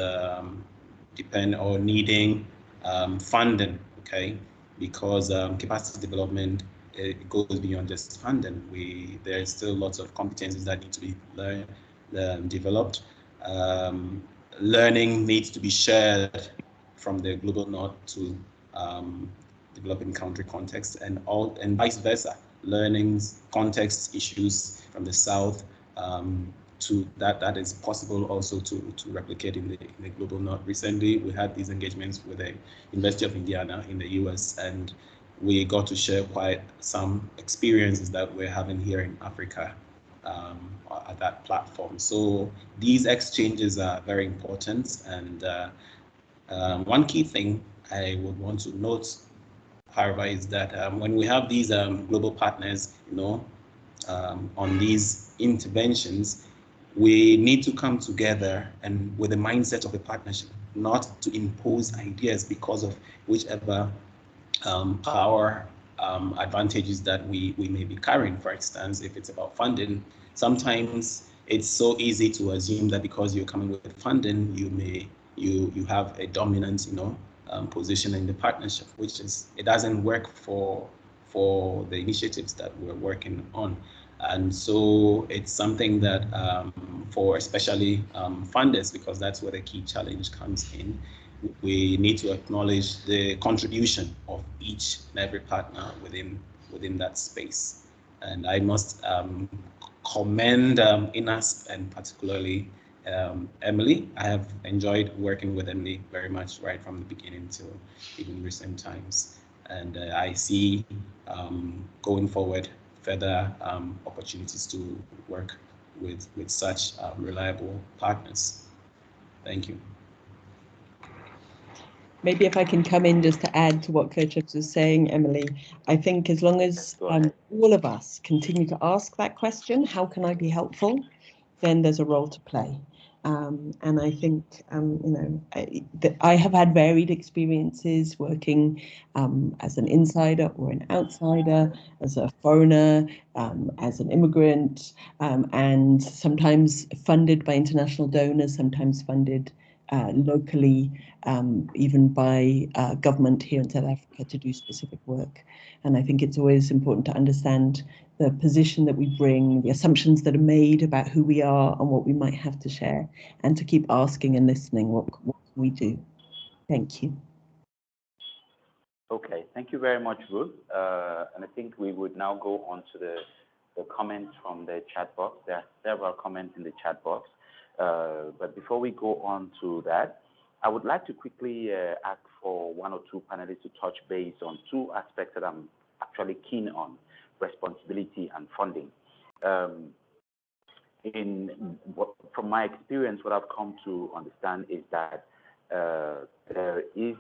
depend or needing funding, okay? Because capacity development, it goes beyond just funding. There's still lots of competencies that need to be developed. Learning needs to be shared from the global north to developing country context, and vice versa. Learnings, context issues from the south to that is possible also to replicate in the global north. Recently, we had these engagements with the University of Indiana in the US, and we got to share quite some experiences that we're having here in Africa at that platform. So these exchanges are very important, and one key thing I would want to note, however, is that when we have these global partners, on these interventions, we need to come together and with the mindset of a partnership, not to impose ideas because of whichever power advantages that we may be carrying. For instance, if it's about funding, sometimes it's so easy to assume that because you're coming with funding, you have a dominant position in the partnership, which is, it doesn't work for the initiatives that we're working on. And so it's something that for especially funders, because that's where the key challenge comes in, we need to acknowledge the contribution of each and every partner within that space. And I must commend INASP and particularly Emily. I have enjoyed working with Emily very much right from the beginning till even recent times. And I see going forward further opportunities to work with such reliable partners. Thank you. Maybe if I can come in just to add to what Kirchuffs was saying, Emily, I think as long as all of us continue to ask that question, how can I be helpful, then there's a role to play. And I think, I have had varied experiences working as an insider or an outsider, as a foreigner, as an immigrant, and sometimes funded by international donors, sometimes funded locally, even by government here in South Africa to do specific work. And I think it's always important to understand the position that we bring, the assumptions that are made about who we are and what we might have to share, and to keep asking and listening what can we do. Thank you. Okay, thank you very much, Ruth. And I think we would now go on to the comments from the chat box. There are several comments in the chat box. But before we go on to that, I would like to quickly ask for one or two panelists to touch base on two aspects that I'm actually keen on: responsibility and funding. From my experience, what I've come to understand is that there is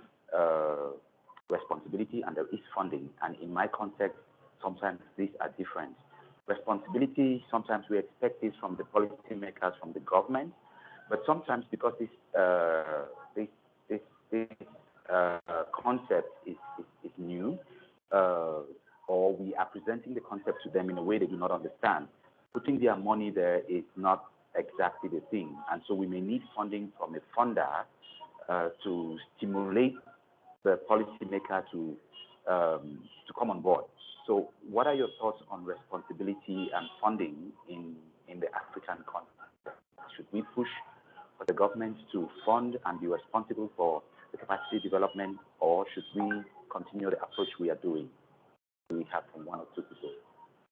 responsibility and there is funding. And in my context, sometimes these are different. Responsibility, sometimes we expect this from the policymakers, from the government, but sometimes because this concept is new, or we are presenting the concept to them in a way they do not understand, putting their money there is not exactly the thing. And so we may need funding from a funder to stimulate the policymaker to come on board. So what are your thoughts on responsibility and funding in the African context? Should we push for the government to fund and be responsible for the capacity development, or should we continue the approach we are doing? Do we have from one or two people?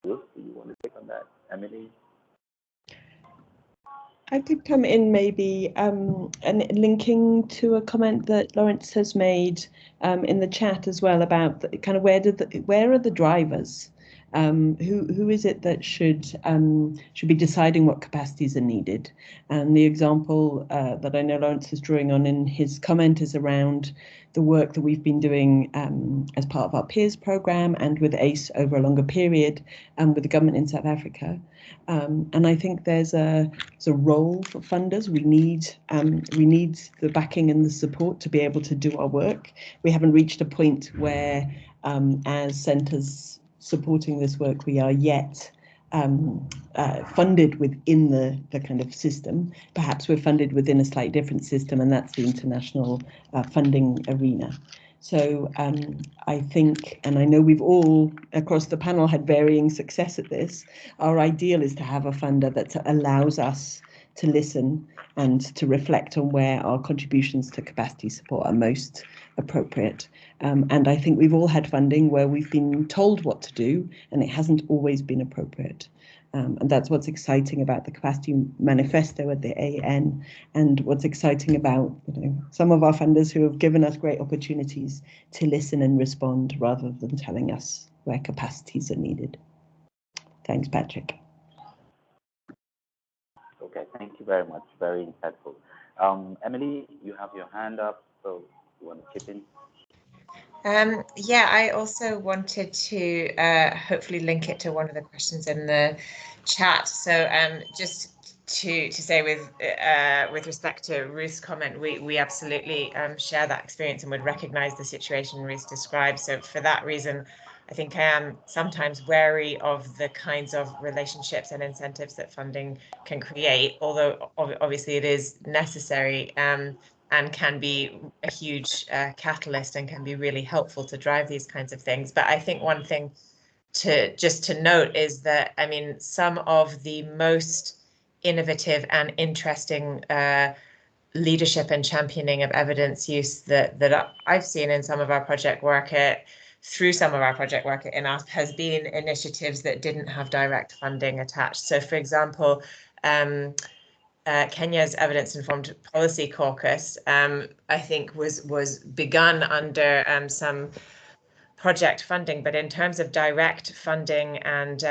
Do you want to take on that? Emily? I could come in maybe and linking to a comment that Lawrence has made in the chat as well about the, kind of where are the drivers? Who is it that should be deciding what capacities are needed? And the example that I know Lawrence is drawing on in his comment is around the work that we've been doing as part of our peers program and with ACE over a longer period with the government in South Africa. And I think there's a role for funders. We need the backing and the support to be able to do our work. We haven't reached a point where, as centres supporting this work, we are yet funded within the kind of system. Perhaps we're funded within a slightly different system, and that's the international funding arena. So I think, and I know we've all across the panel had varying success at this, our ideal is to have a funder that allows us to listen and to reflect on where our contributions to capacity support are most appropriate. And I think we've all had funding where we've been told what to do and it hasn't always been appropriate. And that's what's exciting about the Capacity Manifesto at the AN, and what's exciting about some of our funders who have given us great opportunities to listen and respond rather than telling us where capacities are needed. Thanks, Patrick. Okay, thank you very much. Very insightful. Emily, you have your hand up, so you want to chip in? Yeah, I also wanted to hopefully link it to one of the questions in the chat. So just to say with respect to Ruth's comment, we absolutely share that experience and would recognise the situation Ruth described. So for that reason, I think I am sometimes wary of the kinds of relationships and incentives that funding can create, although obviously it is necessary and can be a huge catalyst and can be really helpful to drive these kinds of things. But I think one thing to note is that, I mean, some of the most innovative and interesting leadership and championing of evidence use that I've seen in some of our project work through some of our project work at INASP has been initiatives that didn't have direct funding attached. So, for example, Kenya's Evidence-Informed Policy Caucus, I think, was begun under some project funding, but in terms of direct funding and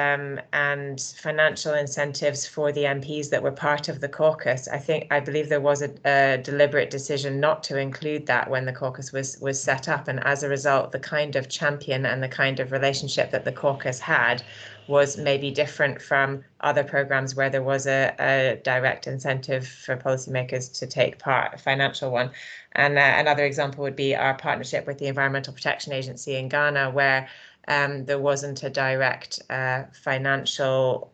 financial incentives for the MPs that were part of the caucus, I believe there was a deliberate decision not to include that when the caucus was set up, and as a result, the kind of champion and the kind of relationship that the caucus had was maybe different from other programs where there was a direct incentive for policymakers to take part, a financial one. And another example would be our partnership with the Environmental Protection Agency in Ghana, where there wasn't a direct financial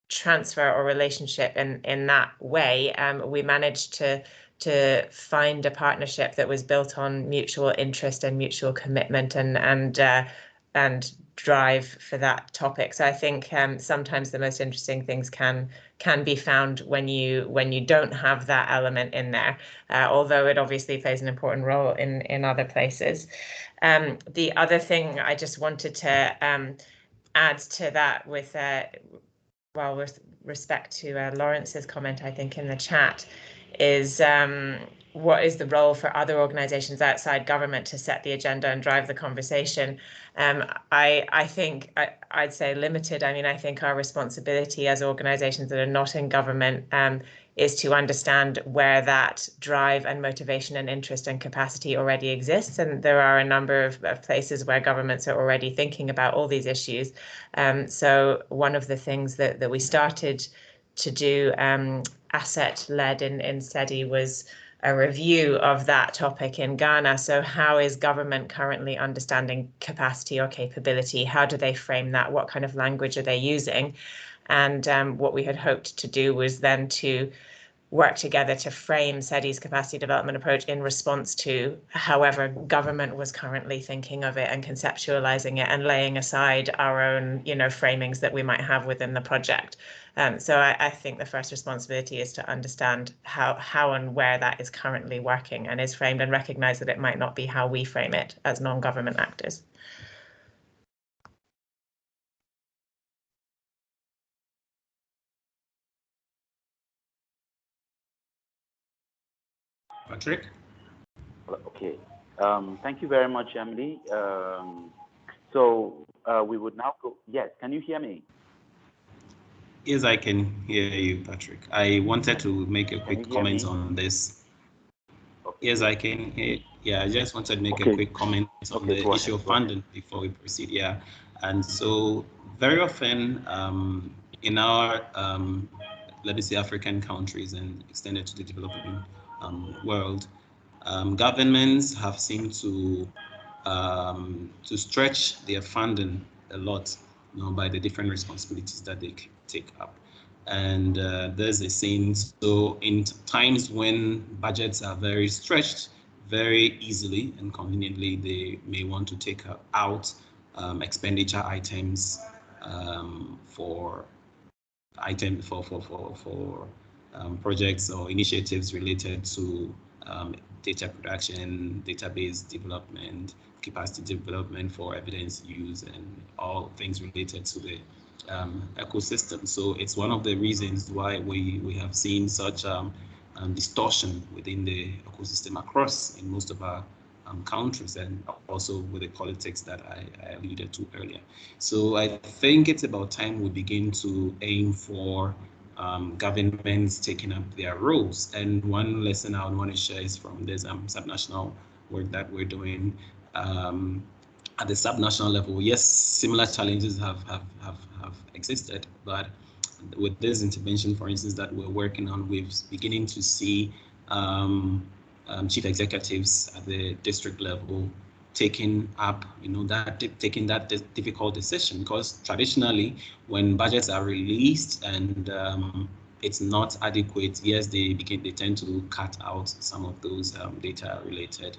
transfer or relationship in that way. We managed to to find a partnership that was built on mutual interest and mutual commitment and drive for that topic. So I think sometimes the most interesting things can be found when you don't have that element in there, although it obviously plays an important role in other places. The other thing I just wanted to add to that with respect to Lawrence's comment, I think in the chat, is what is the role for other organizations outside government to set the agenda and drive the conversation? I think I'd say limited. I mean, I think our responsibility as organizations that are not in government is to understand where that drive and motivation and interest and capacity already exists. And there are a number of places where governments are already thinking about all these issues. So one of the things that we started to do asset-led in SETI was a review of that topic in Ghana. So how is government currently understanding capacity or capability? How do they frame that? What kind of language are they using? And what we had hoped to do was then to work together to frame SETI's capacity development approach in response to however government was currently thinking of it and conceptualizing it, and laying aside our own, framings that we might have within the project. So I think the first responsibility is to understand how and where that is currently working and is framed, and recognize that it might not be how we frame it as non-government actors. Patrick? Okay. Thank you very much, Emily. So we would now go. Yes, can you hear me? Yes, I can hear you, Patrick. I wanted to make a quick comment on this. Okay. Yes, I can hear. Yeah, I just wanted to make a quick comment on the issue of funding before we proceed. Yeah, and so very often in our let me say African countries and extended to the developing world, governments have seemed to stretch their funding a lot, by the different responsibilities that they take up. And there's a saying, so in times when budgets are very stretched, very easily and conveniently, they may want to take out expenditure items for projects or initiatives related to data production, database development, capacity development for evidence use, and all things related to the ecosystem. So it's one of the reasons why we have seen such distortion within the ecosystem across in most of our countries, and also with the politics that I alluded to earlier. So I think it's about time we begin to aim for governments taking up their roles. And one lesson I would want to share is from this subnational work that we're doing at the subnational level. Yes, similar challenges have existed, but with this intervention, for instance, that we're working on, we're beginning to see chief executives at the district level taking up, taking that difficult decision, because traditionally, when budgets are released and it's not adequate, yes, they tend to cut out some of those data-related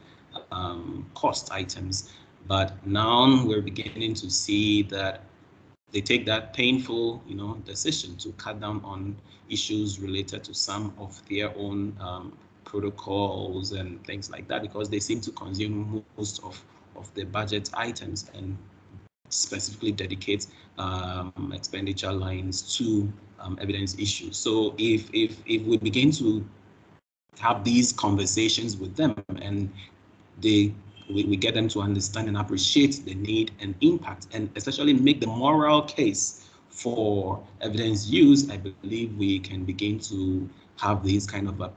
cost items. But now we're beginning to see that they take that painful, decision to cut down on issues related to some of their own protocols and things like that, because they seem to consume most of the budget items and specifically dedicate expenditure lines to evidence issues. So if we begin to have these conversations with them and we get them to understand and appreciate the need and impact, and especially make the moral case for evidence use, I believe we can begin to have these kind of a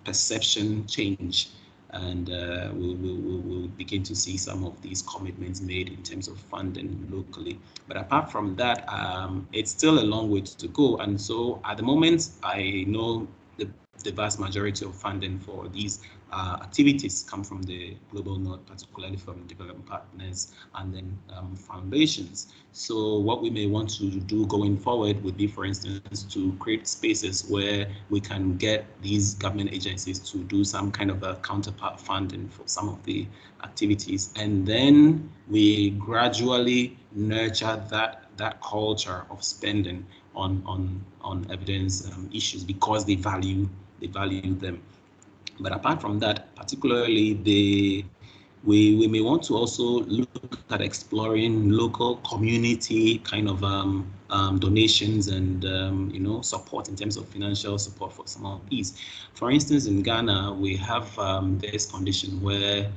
perception change, and we'll begin to see some of these commitments made in terms of funding locally. But apart from that, it's still a long way to go. And so at the moment, I know the the vast majority of funding for these activities come from the Global North, particularly from development partners and then foundations. So what we may want to do going forward would be, for instance, to create spaces where we can get these government agencies to do some kind of a counterpart funding for some of the activities, and then we gradually nurture that culture of spending on evidence issues because they value them. But apart from that, particularly we may want to also look at exploring local community kind of donations and support in terms of financial support for some of these. For instance, in Ghana, we have this condition where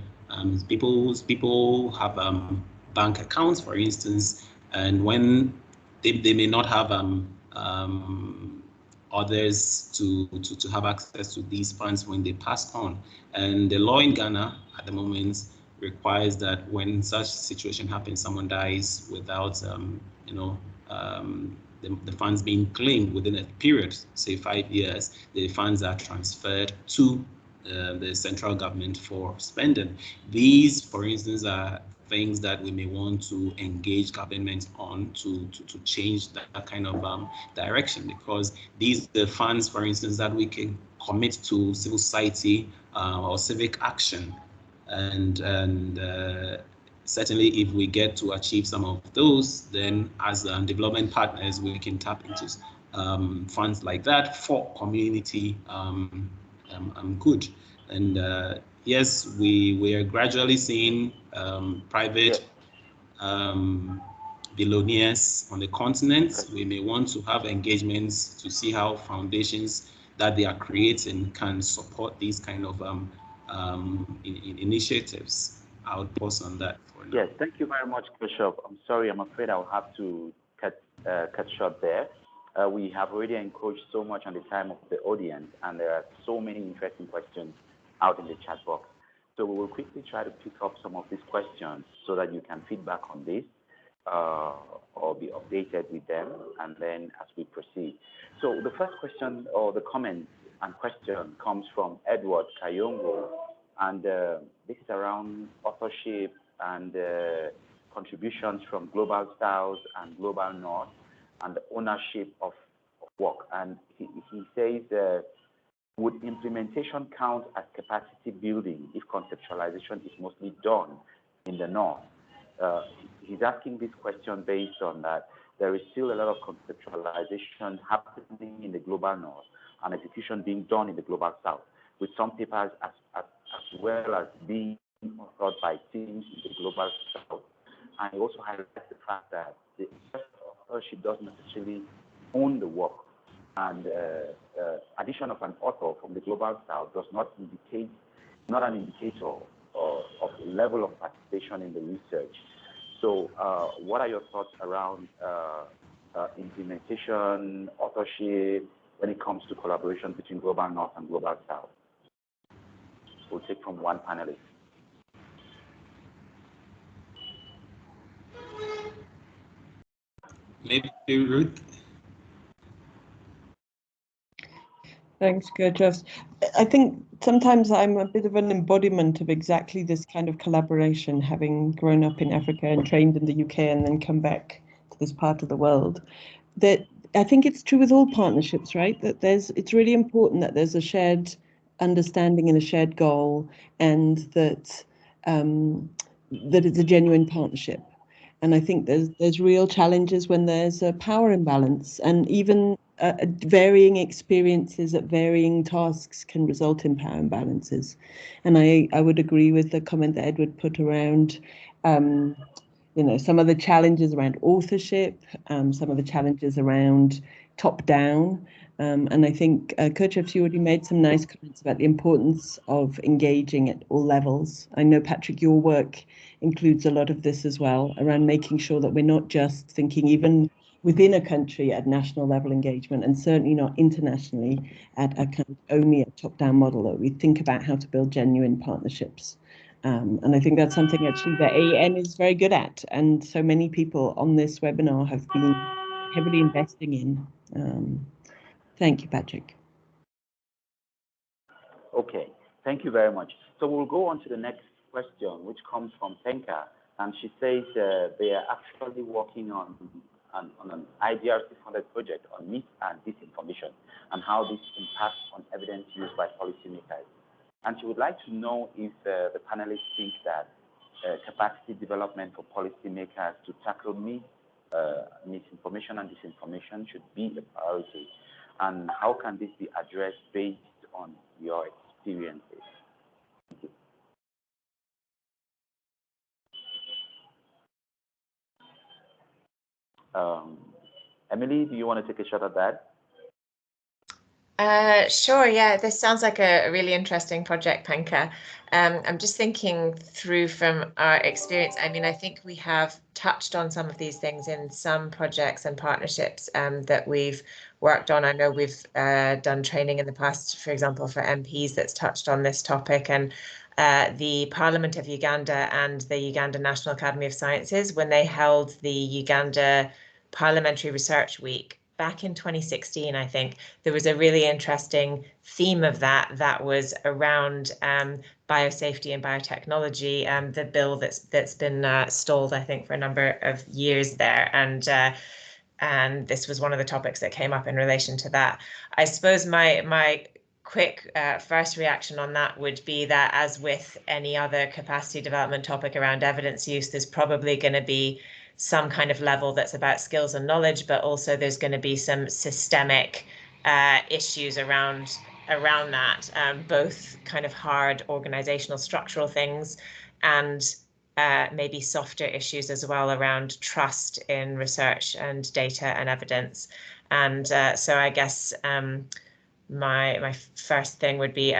people have bank accounts, for instance, and when they may not have others to have access to these funds when they pass on. And the law in Ghana at the moment requires that when such situation happens, someone dies without the funds being claimed within a period, say 5 years, the funds are transferred to the central government for spending. These, for instance, are things that we may want to engage government on to change that kind of direction, because these are the funds, for instance, that we can commit to civil society or civic action, and certainly if we get to achieve some of those, then as development partners we can tap into funds like that for community good. And yes, we are gradually seeing private billionaires on the continent. We may want to have engagements to see how foundations that they are creating can support these kind of initiatives. I would pause on that for now. Yes, thank you very much, Kirchuff. I'm sorry, I'm afraid I'll have to cut short there. We have already encroached so much on the time of the audience, and there are so many interesting questions out in the chat box. So we will quickly try to pick up some of these questions so that you can feedback on this or be updated with them, and then as we proceed. So the first question or the comment and question comes from Edward Kayongo, and this is around authorship and contributions from Global South and Global North and the ownership of work. And he says, would implementation count as capacity building if conceptualization is mostly done in the North? He's asking this question based on that there is still a lot of conceptualization happening in the Global North and execution being done in the Global South, with some papers as well as being authored by teams in the Global South. And he also highlights the fact that the authorship doesn't necessarily own the work, and addition of an author from the Global South does not indicate, not an indicator of the level of participation in the research. So what are your thoughts around implementation, authorship, when it comes to collaboration between Global North and Global South? We'll take from one panelist. Maybe Ruth. Thanks, Kirchuffs. I think sometimes I'm a bit of an embodiment of exactly this kind of collaboration, having grown up in Africa and trained in the UK and then come back to this part of the world. That I think it's true with all partnerships, right? That it's really important that there's a shared understanding and a shared goal, and that it's a genuine partnership. And I think there's real challenges when there's a power imbalance, and even varying experiences at varying tasks can result in power imbalances. And I would agree with the comment that Edward put around, some of the challenges around authorship, some of the challenges around top down. And I think, Kirchuffs, you already made some nice comments about the importance of engaging at all levels. I know, Patrick, your work includes a lot of this as well, around making sure that we're not just thinking even within a country at national level engagement, and certainly not internationally at a kind of only a top-down model, that we think about how to build genuine partnerships. And I think that's something actually that AEN is very good at, and so many people on this webinar have been heavily investing in. Thank you, Patrick. Okay, thank you very much. So we'll go on to the next question, which comes from Tenka, and she says they are actually working on an IDRC-funded project on myth and disinformation and how this impacts on evidence used by policymakers. And she would like to know if the panelists think that capacity development for policymakers to tackle misinformation and disinformation should be a priority, and how can this be addressed based on your experiences? Thank you. Emily, do you want to take a shot at that? Sure, yeah, this sounds like a really interesting project, Panka. I'm just thinking through from our experience. I mean, I think we have touched on some of these things in some projects and partnerships that we've worked on. I know we've done training in the past, for example, for MPs that's touched on this topic, and the Parliament of Uganda and the Uganda National Academy of Sciences, when they held the Uganda Parliamentary Research Week, back in 2016, I think, there was a really interesting theme of that was around biosafety and biotechnology, the bill that's been stalled, I think, for a number of years there. And this was one of the topics that came up in relation to that. I suppose my quick first reaction on that would be that, as with any other capacity development topic around evidence use, there's probably going to be some kind of level that's about skills and knowledge, but also there's going to be some systemic issues around that, both kind of hard organizational structural things and maybe softer issues as well around trust in research and data and evidence. And so I guess my first thing would be,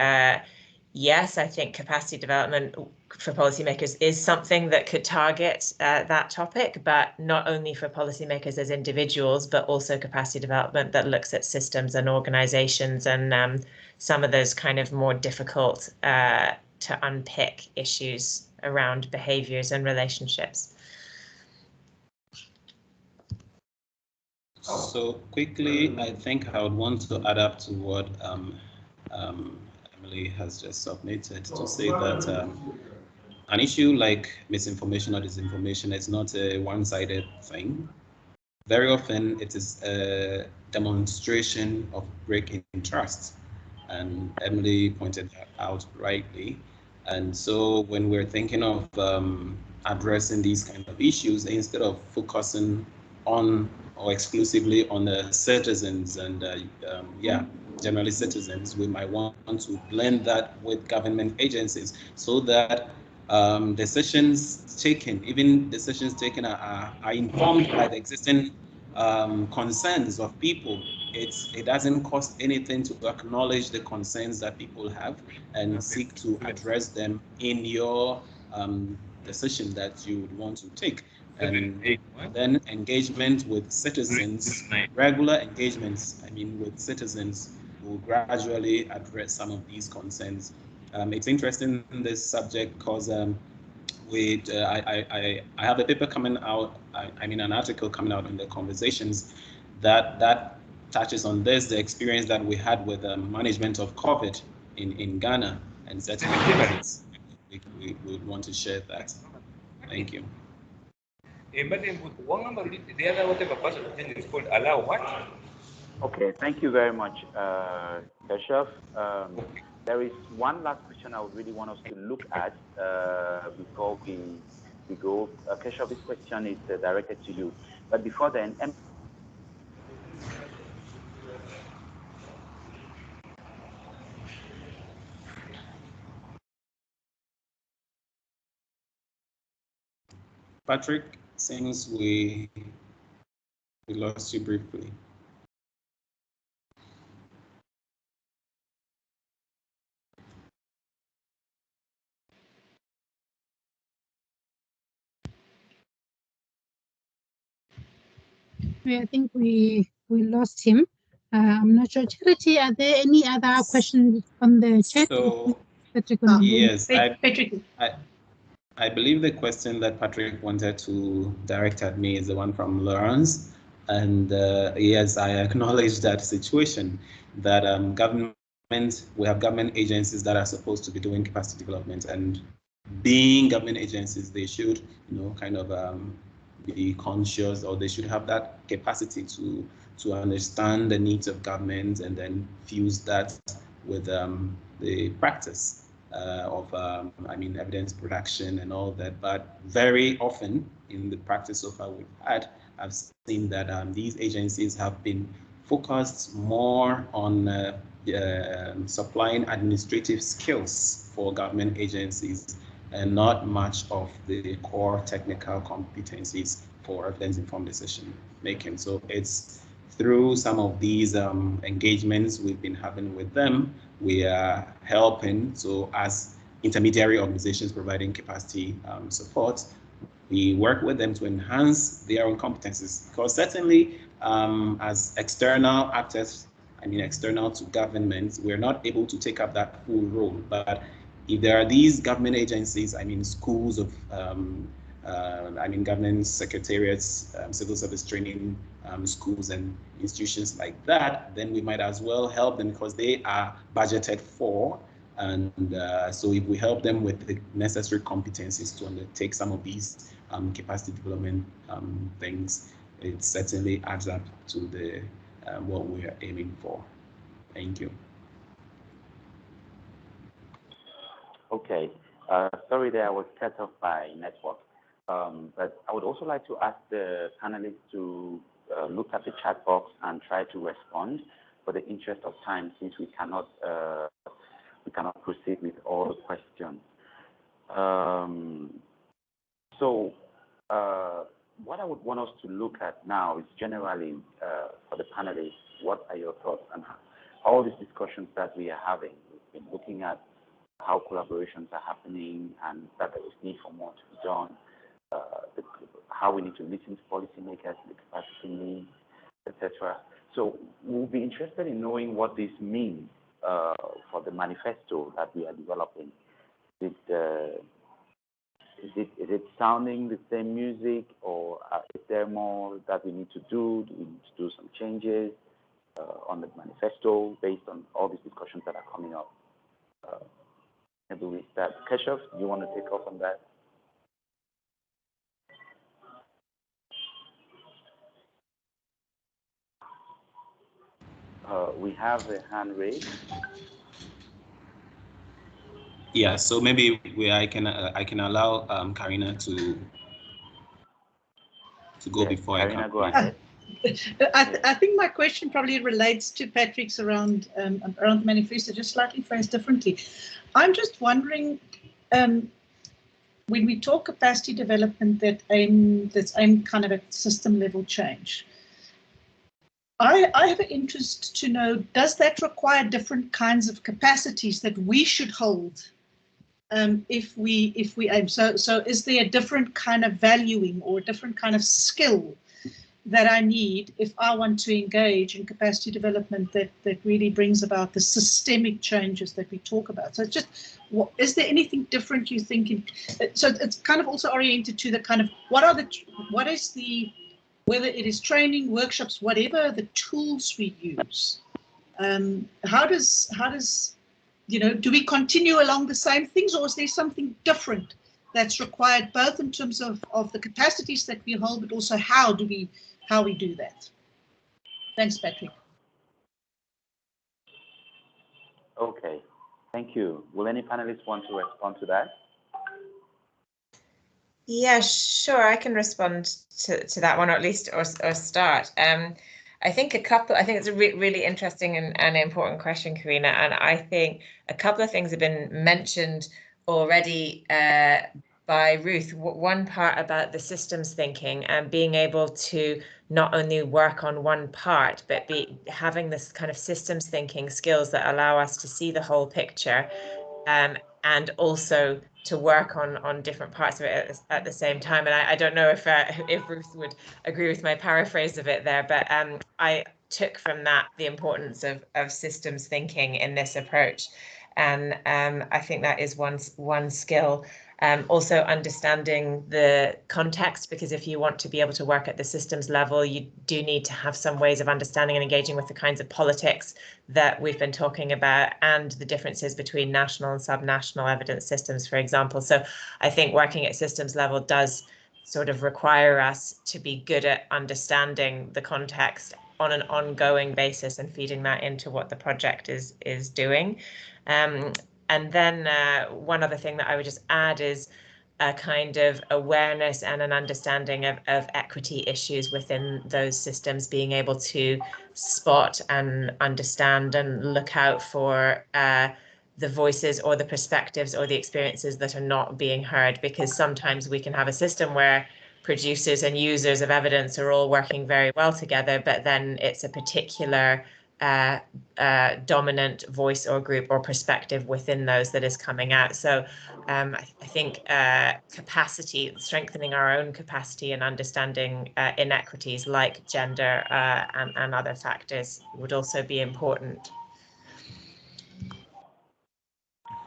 yes, I think capacity development for policymakers is something that could target that topic, but not only for policymakers as individuals, but also capacity development that looks at systems and organizations and some of those kind of more difficult to unpick issues around behaviors and relationships. So quickly, I think I would want to add up to what Emily has just submitted, to say that an issue like misinformation or disinformation is not a one-sided thing. Very often it is a demonstration of break in trust, and Emily pointed that out rightly. And so when we're thinking of addressing these kind of issues, instead of focusing on or exclusively on the citizens and generally citizens, we might want to blend that with government agencies so that decisions taken are informed by the existing concerns of people. It doesn't cost anything to acknowledge the concerns that people have and seek to address them in your decision that you would want to take. And then engagement with citizens, regular engagements, with citizens, will gradually address some of these concerns. It's interesting, this subject, because I have a paper coming out, an article coming out in the Conversations that touches on this, the experience that we had with the management of COVID in Ghana, and certainly we would want to share that. Thank you. But the other whatever person is called allow what? Okay, thank you very much, Kirchuffs. There is one last question I would really want us to look at before we go. Kirchuffs, this question is directed to you. But before then, Patrick, since we lost you briefly. I think we lost him. I'm not sure. Charity, are there any other questions on the chat? So, yes, I believe the question that Patrick wanted to direct at me is the one from Lawrence. And yes, I acknowledge that situation, that government we have government agencies that are supposed to be doing capacity development, and being government agencies, they should, kind of be conscious, or they should have that capacity to understand the needs of government and then fuse that with the practice of evidence production and all that. But very often in the practice so far we've had, I've seen that these agencies have been focused more on supplying administrative skills for government agencies and not much of the core technical competencies for evidence-informed decision making. So it's through some of these engagements we've been having with them, we are helping. So as intermediary organizations providing capacity support, we work with them to enhance their own competencies, because certainly as external actors, external to government, we're not able to take up that full role. But if there are these government agencies, schools of, government secretariats, civil service training schools and institutions like that, then we might as well help them, because they are budgeted for. And so if we help them with the necessary competencies to undertake some of these capacity development things, it certainly adds up to the what we are aiming for. Thank you. Okay, sorry there, I was cut off by network. But I would also like to ask the panelists to look at the chat box and try to respond for the interest of time, since we cannot proceed with all the questions. What I would want us to look at now is generally for the panelists, what are your thoughts on all these discussions that we are having? We've been looking at how collaborations are happening and that there is need for more to be done, how we need to listen to policymakers, the capacity needs, etc. So we'll be interested in knowing what this means for the manifesto that we are developing. Is it sounding the same music, or is there more that we need to do? Do we need to do some changes on the manifesto based on all these discussions that are coming up? Maybe we start. Kirchuffs, do you want to take off on that? We have a hand raised. Yeah, so maybe I can allow Karina to go before Karina, I come. go ahead. I think my question probably relates to Patrick's around the manifesto, just slightly phrased differently. I'm just wondering, when we talk capacity development that's aimed kind of at system level change, I have an interest to know, does that require different kinds of capacities that we should hold if we aim? So is there a different kind of valuing or a different kind of skill that I need if I want to engage in capacity development that really brings about the systemic changes that we talk about? So it's just, is there anything different you think? So it's kind of also oriented to the kind of, whether it is training, workshops, whatever the tools we use, how does, do we continue along the same things, or is there something different that's required, both in terms of the capacities that we hold, but also how we do that? Thanks, Patrick. Okay, thank you. Will any panelists want to respond to that? Yeah, sure. I can respond to that one, or at least or start. I think it's a really interesting and important question, Karina. And I think a couple of things have been mentioned already by Ruth. One part about the systems thinking and being able to not only work on one part, but having this kind of systems thinking skills that allow us to see the whole picture, and also to work on different parts of it at the same time. And I don't know if Ruth would agree with my paraphrase of it there, but I took from that the importance of systems thinking in this approach. And I think that is one skill. Also understanding the context, because if you want to be able to work at the systems level, you do need to have some ways of understanding and engaging with the kinds of politics that we've been talking about, and the differences between national and subnational evidence systems, for example. So I think working at systems level does sort of require us to be good at understanding the context on an ongoing basis and feeding that into what the project is doing. And then one other thing that I would just add is a kind of awareness and an understanding of equity issues within those systems, being able to spot and understand and look out for the voices or the perspectives or the experiences that are not being heard, because sometimes we can have a system where producers and users of evidence are all working very well together, but then it's a particular dominant voice or group or perspective within those that is coming out. So I think capacity, strengthening our own capacity and understanding inequities like gender and other factors would also be important.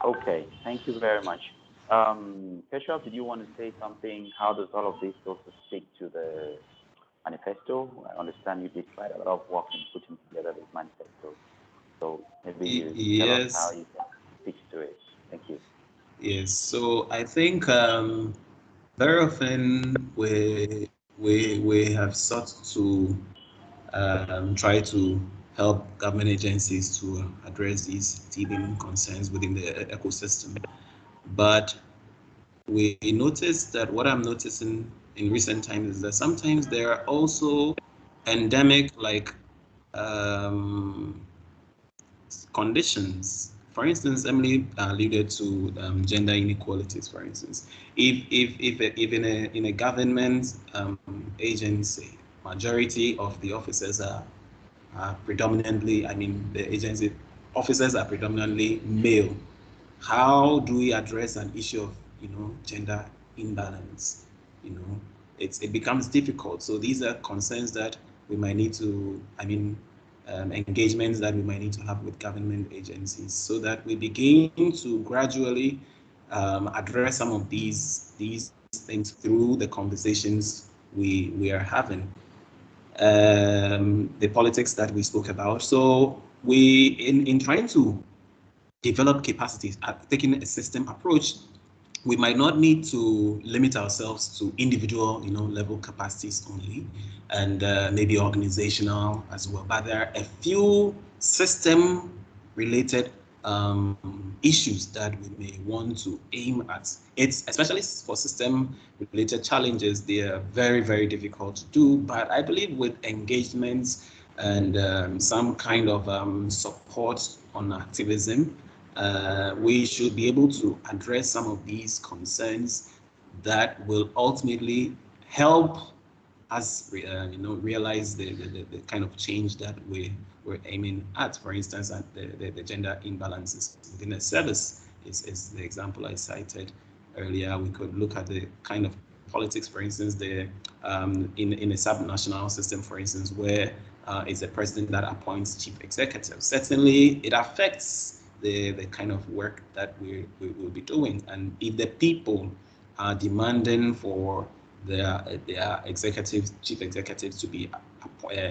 Okay, thank you very much. Kirchuffs, did you want to say something? How does all of this also speak to the manifesto? I understand you did quite a lot of work in putting together this manifesto. So maybe you tell us how you can speak to it. Thank you. Yes, so I think very often we have sought to try to help government agencies to address these teething concerns within the ecosystem. But we noticed that what I'm noticing in recent times is that sometimes there are also endemic conditions. For instance, Emily alluded to gender inequalities. For instance, if in a government agency, majority of the officers are predominantly, I mean, the agency officers are predominantly male, how do we address an issue of gender imbalance? It becomes difficult. So these are concerns that we might need to, engagements that we might need to have with government agencies, so that we begin to gradually address some of these things through the conversations we are having. The politics that we spoke about. So we, in trying to develop capacities, taking a system approach, we might not need to limit ourselves to individual, level capacities only, and maybe organizational as well. But there are a few system-related issues that we may want to aim at. It's especially for system-related challenges. They are very, very difficult to do. But I believe with engagements and some kind of support on activism, we should be able to address some of these concerns that will ultimately help us, realize the kind of change that we're aiming at. For instance, the gender imbalances within the service is the example I cited earlier. We could look at the kind of politics, for instance, in a subnational system, for instance, where it's a president that appoints chief executive. Certainly, it affects the kind of work that we will be doing. And if the people are demanding for their chief executives to be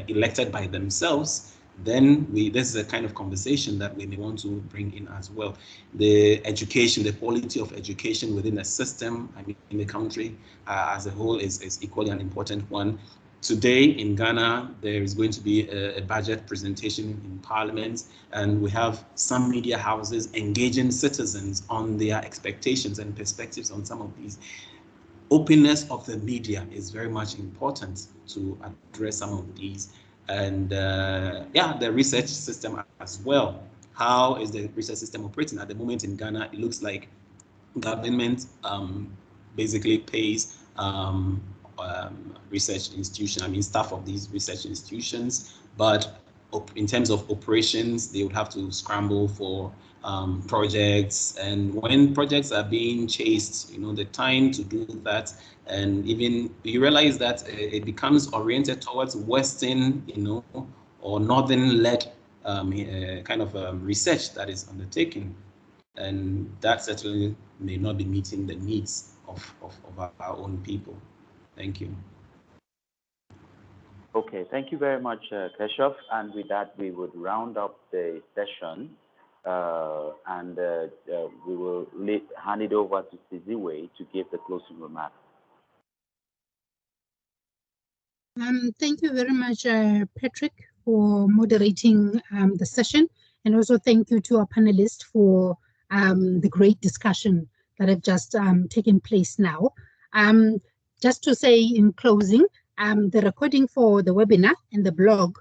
elected by themselves, then this is a kind of conversation that we may want to bring in as well. The education, the quality of education within the system, in the country as a whole is equally an important one. Today in Ghana, there is going to be a budget presentation in Parliament, and we have some media houses engaging citizens on their expectations and perspectives on some of these. Openness of the media is very much important to address some of these. And the research system as well. How is the research system operating? At the moment in Ghana, it looks like government basically pays research institution, staff of these research institutions, but in terms of operations, they would have to scramble for projects, and when projects are being chased, the time to do that, and even you realize that it becomes oriented towards Western, or Northern-led kind of research that is undertaken. And that certainly may not be meeting the needs of our own people. Thank you. Okay, thank you very much, Kirchuffs. And with that, we would round up the session, and we will hand it over to Siziwe to give the closing remarks. Thank you very much, Patrick, for moderating the session, and also thank you to our panelists for the great discussion that have just taken place now. Just to say in closing, the recording for the webinar and the blog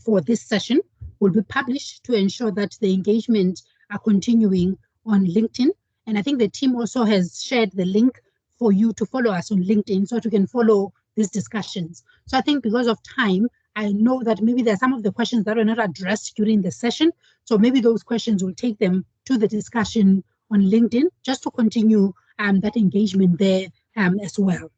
for this session will be published to ensure that the engagement are continuing on LinkedIn. And I think the team also has shared the link for you to follow us on LinkedIn so that you can follow these discussions. So I think because of time, I know that maybe there are some of the questions that were not addressed during the session. So maybe those questions will take them to the discussion on LinkedIn just to continue that engagement there as well.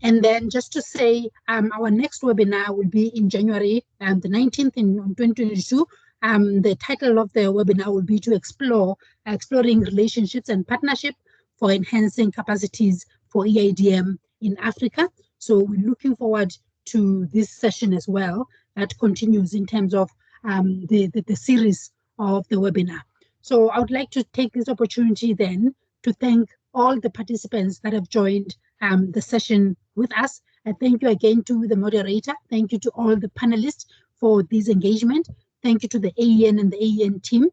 And then just to say, our next webinar will be in January, the 19th in 2022. The title of the webinar will be to exploring relationships and partnership for enhancing capacities for EIDM in Africa. So we're looking forward to this session as well that continues in terms of the series of the webinar. So I would like to take this opportunity then to thank all the participants that have joined the session with us. And thank you again to the moderator. Thank you to all the panelists for this engagement. Thank you to the AEN and the AEN team.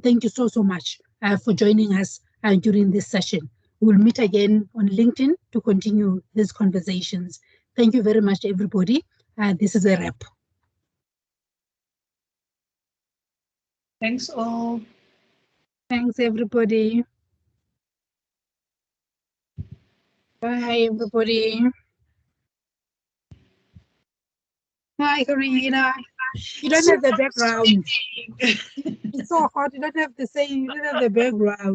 Thank you so much for joining us during this session. We'll meet again on LinkedIn to continue these conversations. Thank you very much, everybody. This is a wrap. Thanks all. Thanks, everybody. Bye, everybody. Hi, Karina. You don't have the background. It's so hot. You don't have the same. You don't have the background.